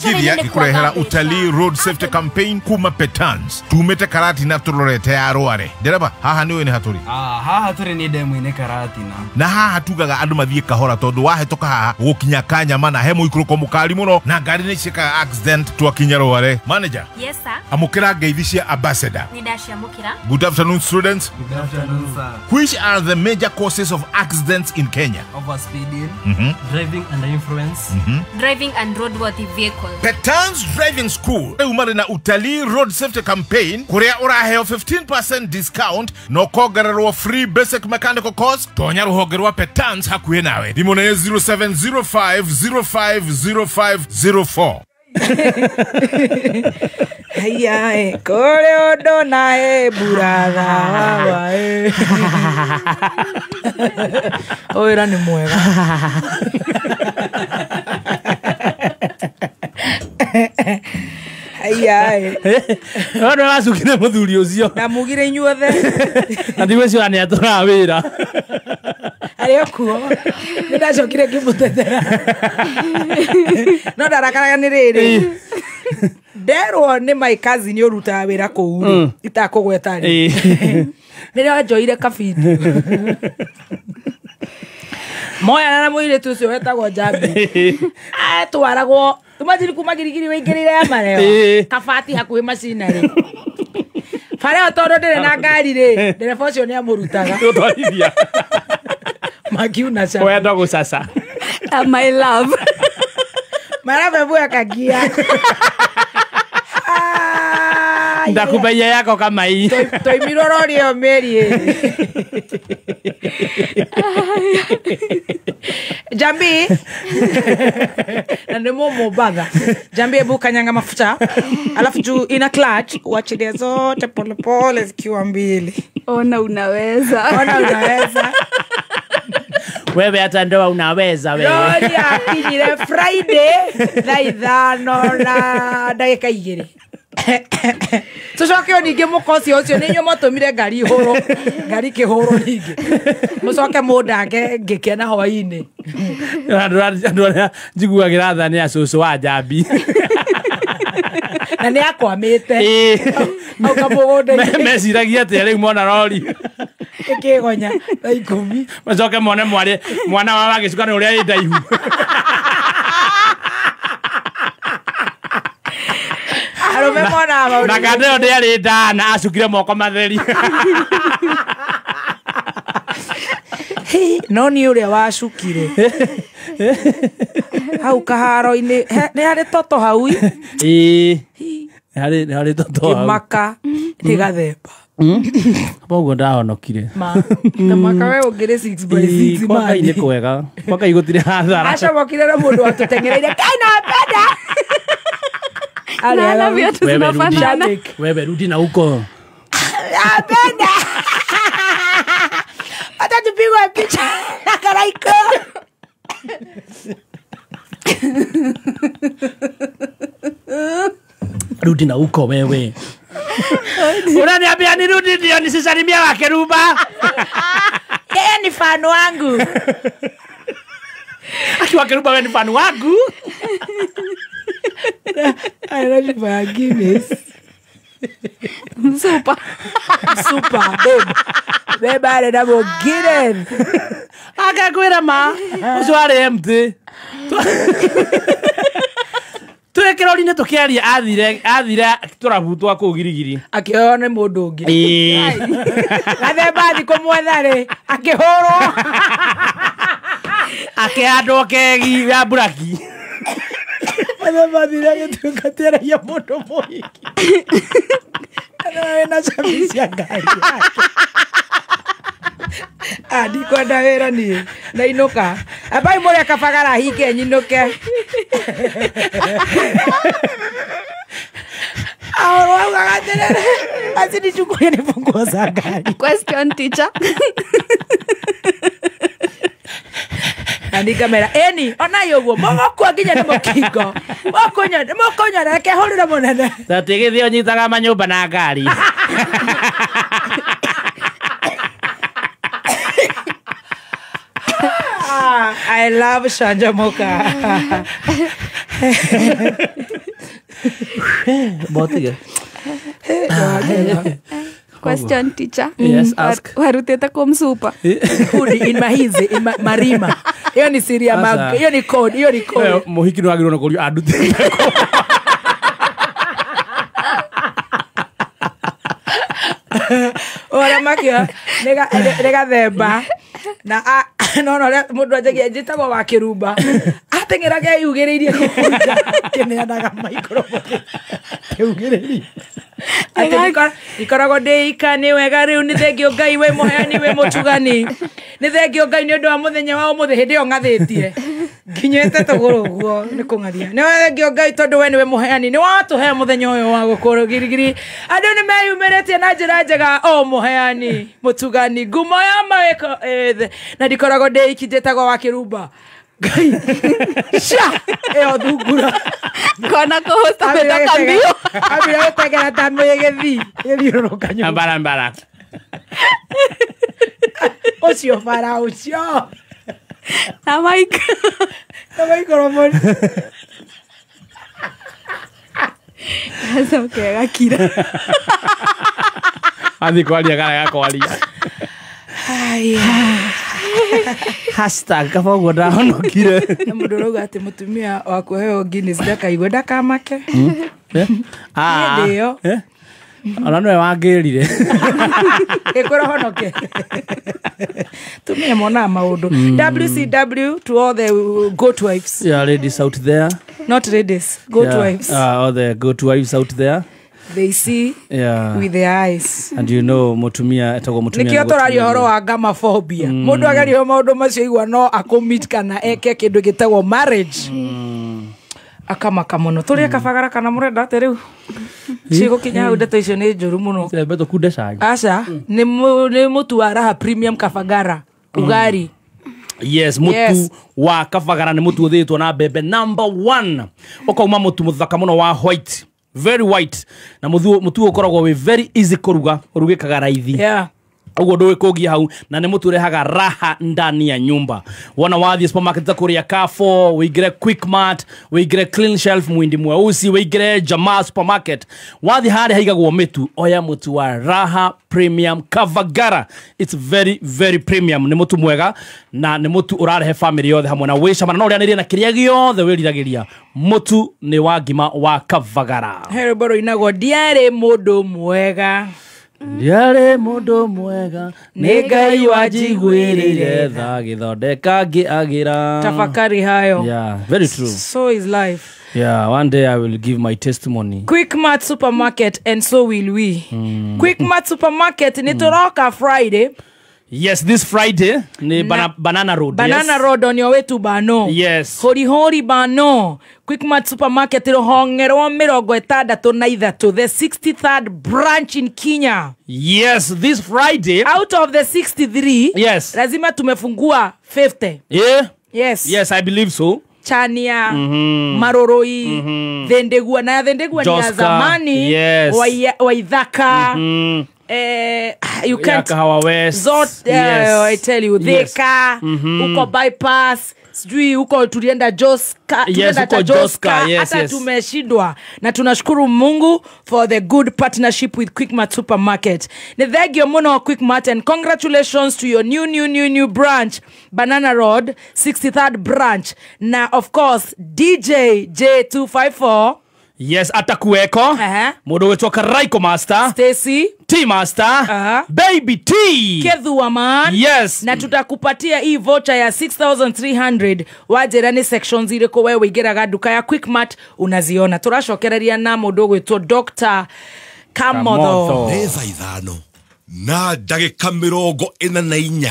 Githia ikurehera utalii road safety campaign kuma Petans. Tumete karati na turorete ya Arware. Dereba, haha niwe ni haturi. Haha turi ni demu ine karati na haha tugaga andu mathie kahora tondu wahetoka haha gukinya Kanyama na hemo ikuruko mukari muno na ngari ni cika accident twakinya Rware. Manager. Yes sir. Amukira ngeithi cia ambassador. Ni dashi amukira. Good afternoon students. Good afternoon sir. Which are the major causes of accidents in Kenya? Overspeeding, driving under influence, driving and roadworthy vehicles. Petans Driving School umari na utalii road safety campaign kuria uraheo 15% discount no kogererwo free basic mechanical course tonya ruhogerwa Petans hakuhe nawe thimũ nĩ 0705050504. Haya kore ondo na buraga wawa Oira ni mwega. Haya Ono wasukire muthuri ucio na mugire inyuothe na ndiwe cio ane atura wira ari okuo ndacokire kimutetera no ndarakaraga ni riri nderwo ni my cousin uruta wira kuu itakugweta ri nirio njoire kabindi moya na mwire tu cio wetagwo Jambi twaragwo imagine kuma girigiri weingirire ya mareo kabati hakuhi macinari fareo tondu ndire na ngari ri ndereba ucio ni amurutaga utwarithia magiuna cha wenda gucaca my love buya kagia ndakubeia yako kama hii toimirorori o meri Jambi na nemo mobadha Jambi ebu kanyanga mafuta alafu juu ina clutch uachilie zote pole pole zikiwa mbili. Ona unaweza wewe hata ndoa unaweza wewe. Lori akinyire Friday thaa 5 na dakika 2 tucoke ninge mukosi ucio ninyo motumire ngari horo ngari kihoro ninge mucoke mundange ngikena hwaini andu njiguagira tha ni acucu wa Jambi na ni akwamite au kamugunde mesiragia ati riu mona rori ikigonya thaa 10 mucoke mone mwana wa gicukani uria indaihu arume mona wa na kadeo ndiari ndana acukire moko matheri no ni uria wacukire hau kaharo-ini ni hari toto hau hari toto hau maka ni gathemba bogo ndahonokire na maka we ungire 6x6 maka ini kwega maka igutire hathara acha mokire na mundu atutengereire kaina penda Nana vya tunafanana. Wewe rudi na huko. Apenda. Hata tupigwe picha na Karaiko. Rudi na huko wewe. Unaniambia nirudi ndio nisisalimia wake Ruba? Yeye ni fan wangu. Akiwa Keruba wewe ni fan wangu? I love you for Guinness. Super, babe. Babe, I love you Guinness. Akakwira ma. Usware empty. Tuwe tũrĩ kĩrori-inĩ tũkĩaria athire tũrabutwo kũu girigiri akĩoywo nĩ mũndũ ũngĩ gathemba thikũ mwetha rĩ akĩhũrwo akĩhandwo kegi ya buraki gathemba thire agĩtungatĩragia mũndũ mũhiki na cabi cia ngari ndikwenda wĩra niĩ ndainũka ambai mũrĩa kabagara hike nyinũke augaga atĩrĩrĩ acinichukulie nĩ funguo za ngari. Question teacher. Ani kamera eni ona yoguo mogokwa nginya nĩ mũkingo mũkonya reke hũrĩre mũnene tatigithio nyitaga manyũmba na ngari I love Shanjamoka. Botige. Question teacher. Yes, ask. Warutete kumsupa. In mahizi, in marima. Hiyo ni siri ya mag. Hiyo ni code, hiyo ni code. Muhiki no agirwo no kurio adute. Ora makia nega themba na no mundu ajagia njitagwo wa kirumba atengeraga yugiririe kuja kineanaga microphone yugiririe ati ikoragwo ndeika ni wega riu ni thengio Ngai we muheani we mutugani ni thengio Ngai ni undu wa muthenya wa umuthi hindi yo ngathitie nginyete tuguru guo ni kungaria ni thengio Ngai tondu we ni we muheani ni watuhe muthenya uyu wa gukuru girigiri andu ni meyumirite na njira njega o muheani mutugani ngumo ya maweko na ndikoragwo ndeiki njitagwo wa kirumba Ngai sha eo thungura kona kuhusta betoka mbio abira utegera tamegethi iliruka nyumba mbara ocio fara ocio na Mike romoni Asa ukega kira Athi kwaria gara gakwaria hashtag kabogo ndahonokire na mundu roga ati mutumia wakuheo Guinness ndakaigwe ndakamake ndio ona nwe wangirire ekora honoke tumia mona maundu WCW to all the goat wives. Yeah, ladies out there, not ladies, goat wives. All the goat wives out there, they see with their eyes, and you know mutumia etagwo mutumia nikio torario horo wa gamophobia mundu agario maundu macio igwa no akomit kana eke kindu gitagwo marriage akamaka muno turi kabagara kana murenda ate riu cigo kinya hau ndeto icio ni njuru muno beto kunde cagi aca ni mutu wa raha premium kabagara ugari. Yes, mutu wa kabagara ni mutu uthitwo na bebe number 1 ukauma mutu muthaka muno wa white, very white, na mutu ukoragwo we very easy kuruga urugikaga raithi. Ugo nduwe kugia hau na ni mutu rehaga raha ndani ya nyumba. Wana wathi supermarket za kuria Carrefour, wigire Quickmart, wigire Clean Shelf mwindi mweusi, wigire Jamaa supermarket. Wathi hali haigagwo mitu oya mutu wa raha premium kabagara. It's very very premium. Ni mutu mwega na ni mutu urarehe family yothe hamwe na wisha mana no rianirie na kiria giothe wiriragiria. Mutu ni wa ngima wa kabagara. Hero boro inago diare mundu mwega. Ndiare mundu mwega ni Ngai wajigwirire tha githondeka ngiagira. Tafakari hayo. Yeah, very true. So is life. Yeah, one day I will give my testimony. Quickmart supermarket and so will we. Quickmart supermarket ni toroka Friday. Yes, this Friday ni Banana Road. Banana Road on your way to Bano. Yes. Hori Bano. Quickmart supermarket rohongerwo 63 the 63rd branch in Kenya. Yes, this Friday. Out of the 63, yes, lazima tumefungua 50. Yeah. Yes. Yes, I believe so. Chania, Maroroi, Vendegua na Vendegua ni zamani. Yes. Waithaka. You can't West. I tell you, Theka, uko bypass, sijui uko tulienda Joska, tulienda Joska, hata tumeshindwa na tunashukuru Mungu for the good partnership with Quickmart supermarket. Ni thegio muno Quickmart and congratulations to your new branch, Banana Road 63rd branch. Na of course DJ J254 Yes, atakuweko. Mundu wetwa Karaiko Master, Stacy, T Master, Baby T, Kedhua man. Yes. Na tutakupatia hii voucher ya 6,300 wajerani sections iriko wewe igeraga duka ya Quickmart unaziona. Turashokereria na mundu wetwa Dr. Kamotho. Neza ithano na ndagika 44.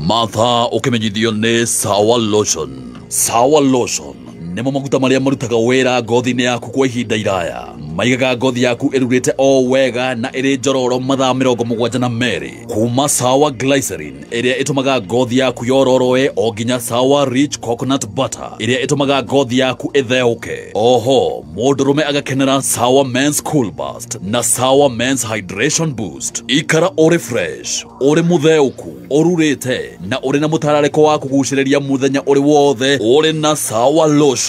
Martha ukimenyithio ni Sawa Lotion. Sawa Lotion nemo maguta maria marutaga wera ngothi-ini yaku kwa ihinda iraya, maigaga ngothi yaku irurite o wega na iri njororo mathaa 72 kuma Sawa Glycerin iria itumaga ngothi yaku yororoe o nginya Sawa Rich Coconut Butter iria itumaga ngothi yaku itheuke. Oho mundurume agakenera Sawa Men's Cool Burst na Sawa Men's Hydration Boost. Ikara uri fresh, uri mutheuku, ururite na uri na mutarariko wa kuguciriria muthenya uri wothe, uri na Sawa Lotion.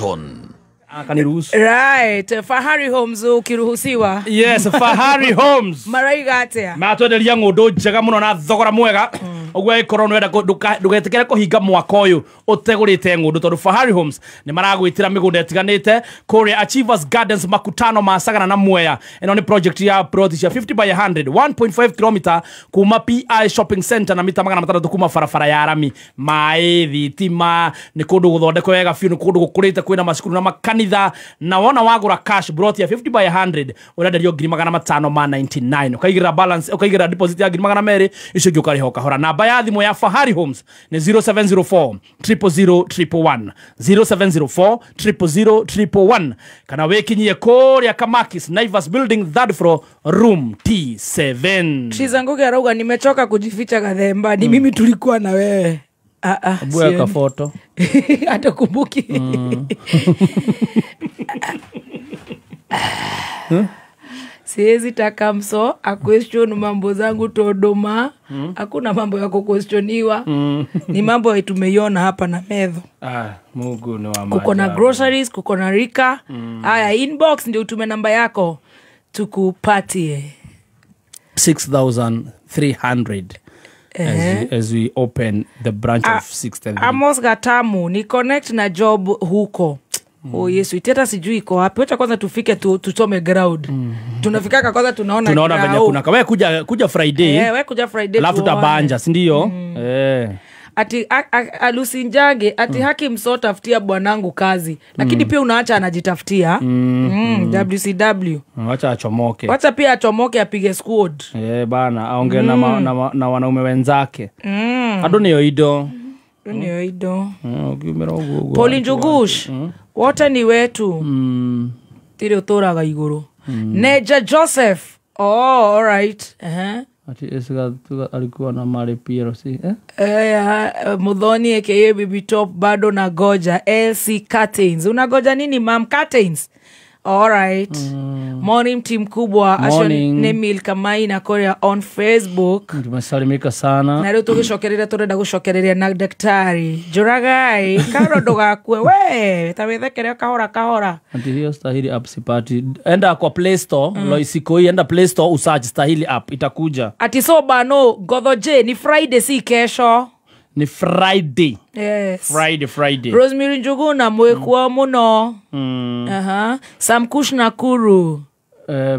Right, Fahari Homes ukiruhusiwa. Yes, Fahari Homes. Maraiga atia. Matwenderia ngundu njega muno na thogora mwega. Ogwe korona wenda ndugetekere kuhinga mwaka uyu utegurite ngundu tondu Fahari Homes ni maragwitira migunda etiganite kuria Achievers Gardens Makutano Masagana na Mwea. Eno ni project ya plot ya 50 by 100 1.5 km kuma PI Shopping Center na mita 300 kuma farafara ya Arami. Mai thitima ni kundu guthondekwo wega fiu, ni kundu gukurite kwina macukuru na makanitha, na wona wagura cash plot ya 50 by 100 urenderio 599. Ukaigira balance, ukaigira deposit ya 200 icio ngukarihoka hora. Namba ya thimu ya Fahari Homes ni 0704 000 0704 000 kana wekinyie kuria Kamakis Naivas Building 3rd floor room T7. Chizanguge arauga nimechoka kujificha Gathemba, ni mimi tulikuwa na wewe. Bweka photo. Hata kumbuki. Siwezi taka mso question mambo zangu todoma. Hakuna mambo ya kuquestioniwa. Ni mambo yetu tumeiona hapa na Medho. Mungu ni wa maana. Kuko na groceries, kuko na Rika. Haya, inbox ndio utume namba yako tukupatie 6,300 as we open the branch of 6th. Amos Gatamu ni connect na job huko. Oh Yesu, iteta sijui iko wapi. Wacha kwanza tufike tusome ground. Tunafikaka kwanza tunaona venye kuna kawe kuja Friday. Wewe kuja Friday. Alafu tabanja, si ndio? Ati alusinjage ati haki msotafutia bwanangu kazi, lakini pia unaacha anajitafutia. WCW. Wacha achomoke. Wacha pia achomoke apige squad. Bana aongee na wanaume wenzake. Adoni yoido. Poli Njugush. Wote ni wetu. Tiri utoraga iguru. Neja Joseph. Oh, all right. Ati esiga alikuwa na mali Piero si Mudhoni aka Baby Top bado na goja LC Curtains. Unagoja nini mam? Curtains. All right. Morning team kubwa. Ashon Nemil Kamai na Korea on Facebook. Tumesalimika sana. Na leo tukishokereria turenda gushokereria na daktari Juragai karondo gakwe we tawethekerea kahora. Ati hiyo stahili app sipati. Enda kwa Play Store, Loisikoi, enda Play Store usearch stahili app itakuja. Ati so bano Godhoje ni Friday si kesho. Ni Friday. Yes. Friday. Rosemary Njuguna mwekuwa muno. Samkush Nakuru.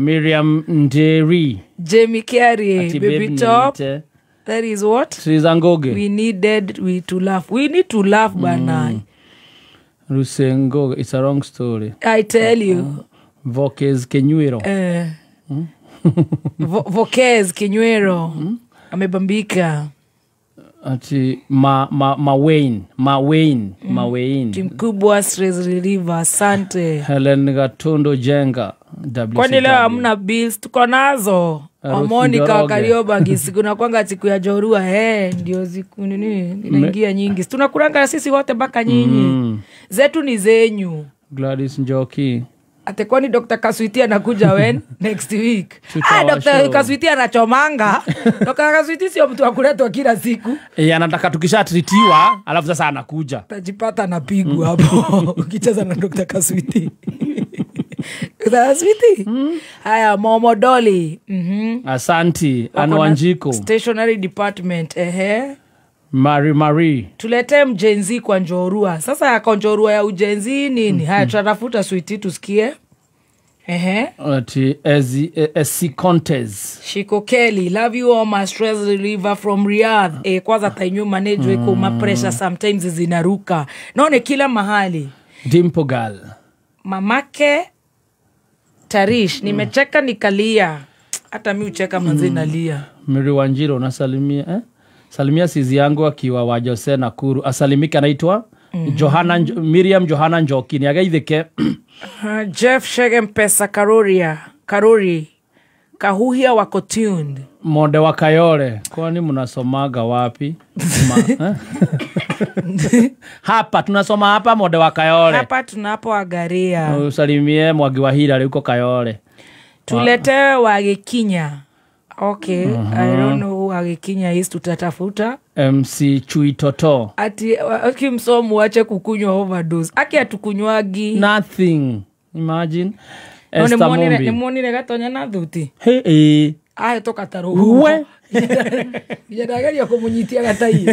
Miriam Nderi. Jamie Carey. Baby Top. That is what? Trizangoge. We need to laugh bana. Rusengoge. It's a wrong story. I tell you. Vokez Kenywero. Vokez Kenywero. Amebambika. Ati Wayne. Team kubwa stress reliever. Asante. Helen Gatondo Jenga. Kwani leo hamna bills? Tuko nazo. Monica wa Kariobangi siku na kwanga siku ya Jorua ndio siku nini inaingia nyingi. Tunakuranga sisi wote mpaka nyinyi. Zetu ni zenyu. Gladys Njoki. Atekwani Dr. Kaswiti anakuja when next week. Dr. Kaswiti anachomanga. Dr. Kaswiti sio mtu akuletwa kila siku. Anataka tukishatritiwa alafu sasa anakuja. Tajipata napigwa hapo ukicheza na Dr. Kaswiti. Kaswiti. Haya Momo Dolly. Asanti Anwanjiko. Stationery department. Marie. Tulete mjenzi kwa Njorua. Sasa ya Njorua ya ujenzi nini? Haya tutatafuta Sweetie tusikie. Ati Esi Contes. Shiko Kelly, love you all my stress reliever from Riyadh. Kwanza tainyo manage weko pressure sometimes zinaruka. Naone kila mahali. Dimpo girl. Mamake Tarish, nimecheka nikalia. Hata mi ucheka manzi nalia. Miri Wanjiro nasalimia salimia sizi yangu akiwa wa Jose Nakuru. Asalimika anaitwa Miriam Johanna Njoki. Ni agaithike. Jeff Shegen Pesa Karori Kahuhia wako tuned. Mode wa Kayole. Kwani mnasomaga wapi? Hapa tunasoma hapa Mode wa Kayole. Hapa tunapoagaria. Usalimie Mwagi wa Hila yuko Kayole. Tuletewe Wagekinya. Okay, I don't know who Wagekinya is, tutatafuta. MC Chui Toto. Ati msomu wache kukunywa overdose. Aki atukunywagi. Nothing. Imagine. Nemwonire gatonya na thuti. Ahe toka taro. Uwe. Ijadagaria kumunyitia gatai.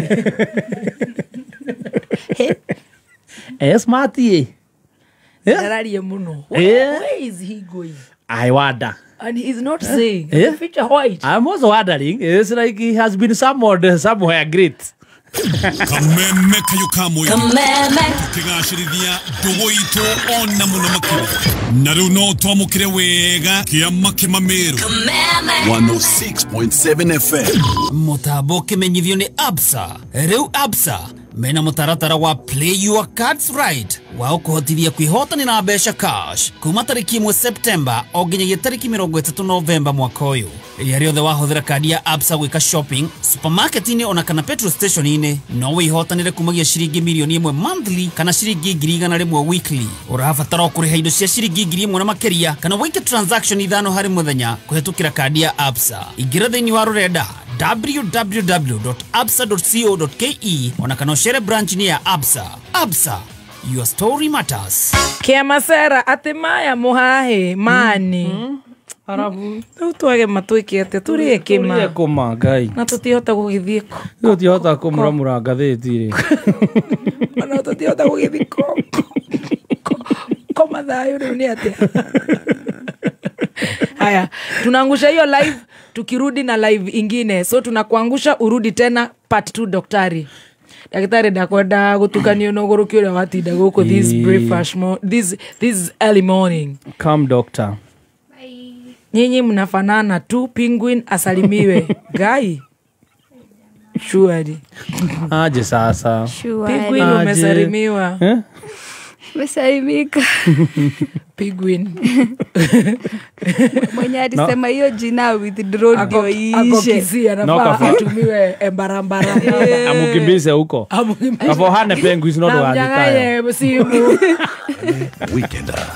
Smarty. Jararie muno. Where is he going? I wonder. And he's not saying. Feature white. I'm also wondering. It's like he has been somewhere great. Kameme kayo kamoy. Kameme. Kigashirithia dogo ito ona muno makire. Naruno to mukire wega kiama kimamero. Kameme. 106.7 FM. Mutabo kimenyithio ni Absa. Reu Absa. Mena mutaratara wa play your cards right. Wao kuhotithia kwihotani na mbeca cash. Kuma tariki 1 September oginyagia tariki 30 November mwaka uyu. Yari othe wahuthira kadi ya Absa gwika shopping, supermarket-ini ona kana petrol station-ini, no wihotanire kumagia ciringi milioni 1 monthly kana ciringi 100,000 weekly. Urabatara kuriha indo cia ciringi 1,000 na makeria kana wike transaction ithano hari muthenya kuhetukira kadi ya Absa. Ingira thini wa rurenda www.absa.co.ke ona kana shere branch ni ya Absa. Absa, your story matters. Kiamasera atemaya muhahe mani. Arabu. Tuage matuike ate turie kima. Turie koma gai. Na tutihota kugithieko. Tutihota kumramura gatheti ri. Na tutihota kugithiko. Koma thayo ni ate. Haya, tunaangusha hiyo live, tukirudi na live ingine. So tunakuangusha urudi tena part 2 daktari. Daktari ndakwenda gutukanio no guruki ura watinda guku this breakfast this early morning. Come doctor. Nyinyi mnafanana tu, penguin asalimiwe. Gai. Shuari. Aje sasa. Penguin umesalimiwa. Mesalimika. Penguin. Mwenye alisema hiyo jina withdraw ndio iishe. Akokizia nafaa atumiwe embarambara. Amukimbize huko. Hapo hana penguin is not wadi. Weekender.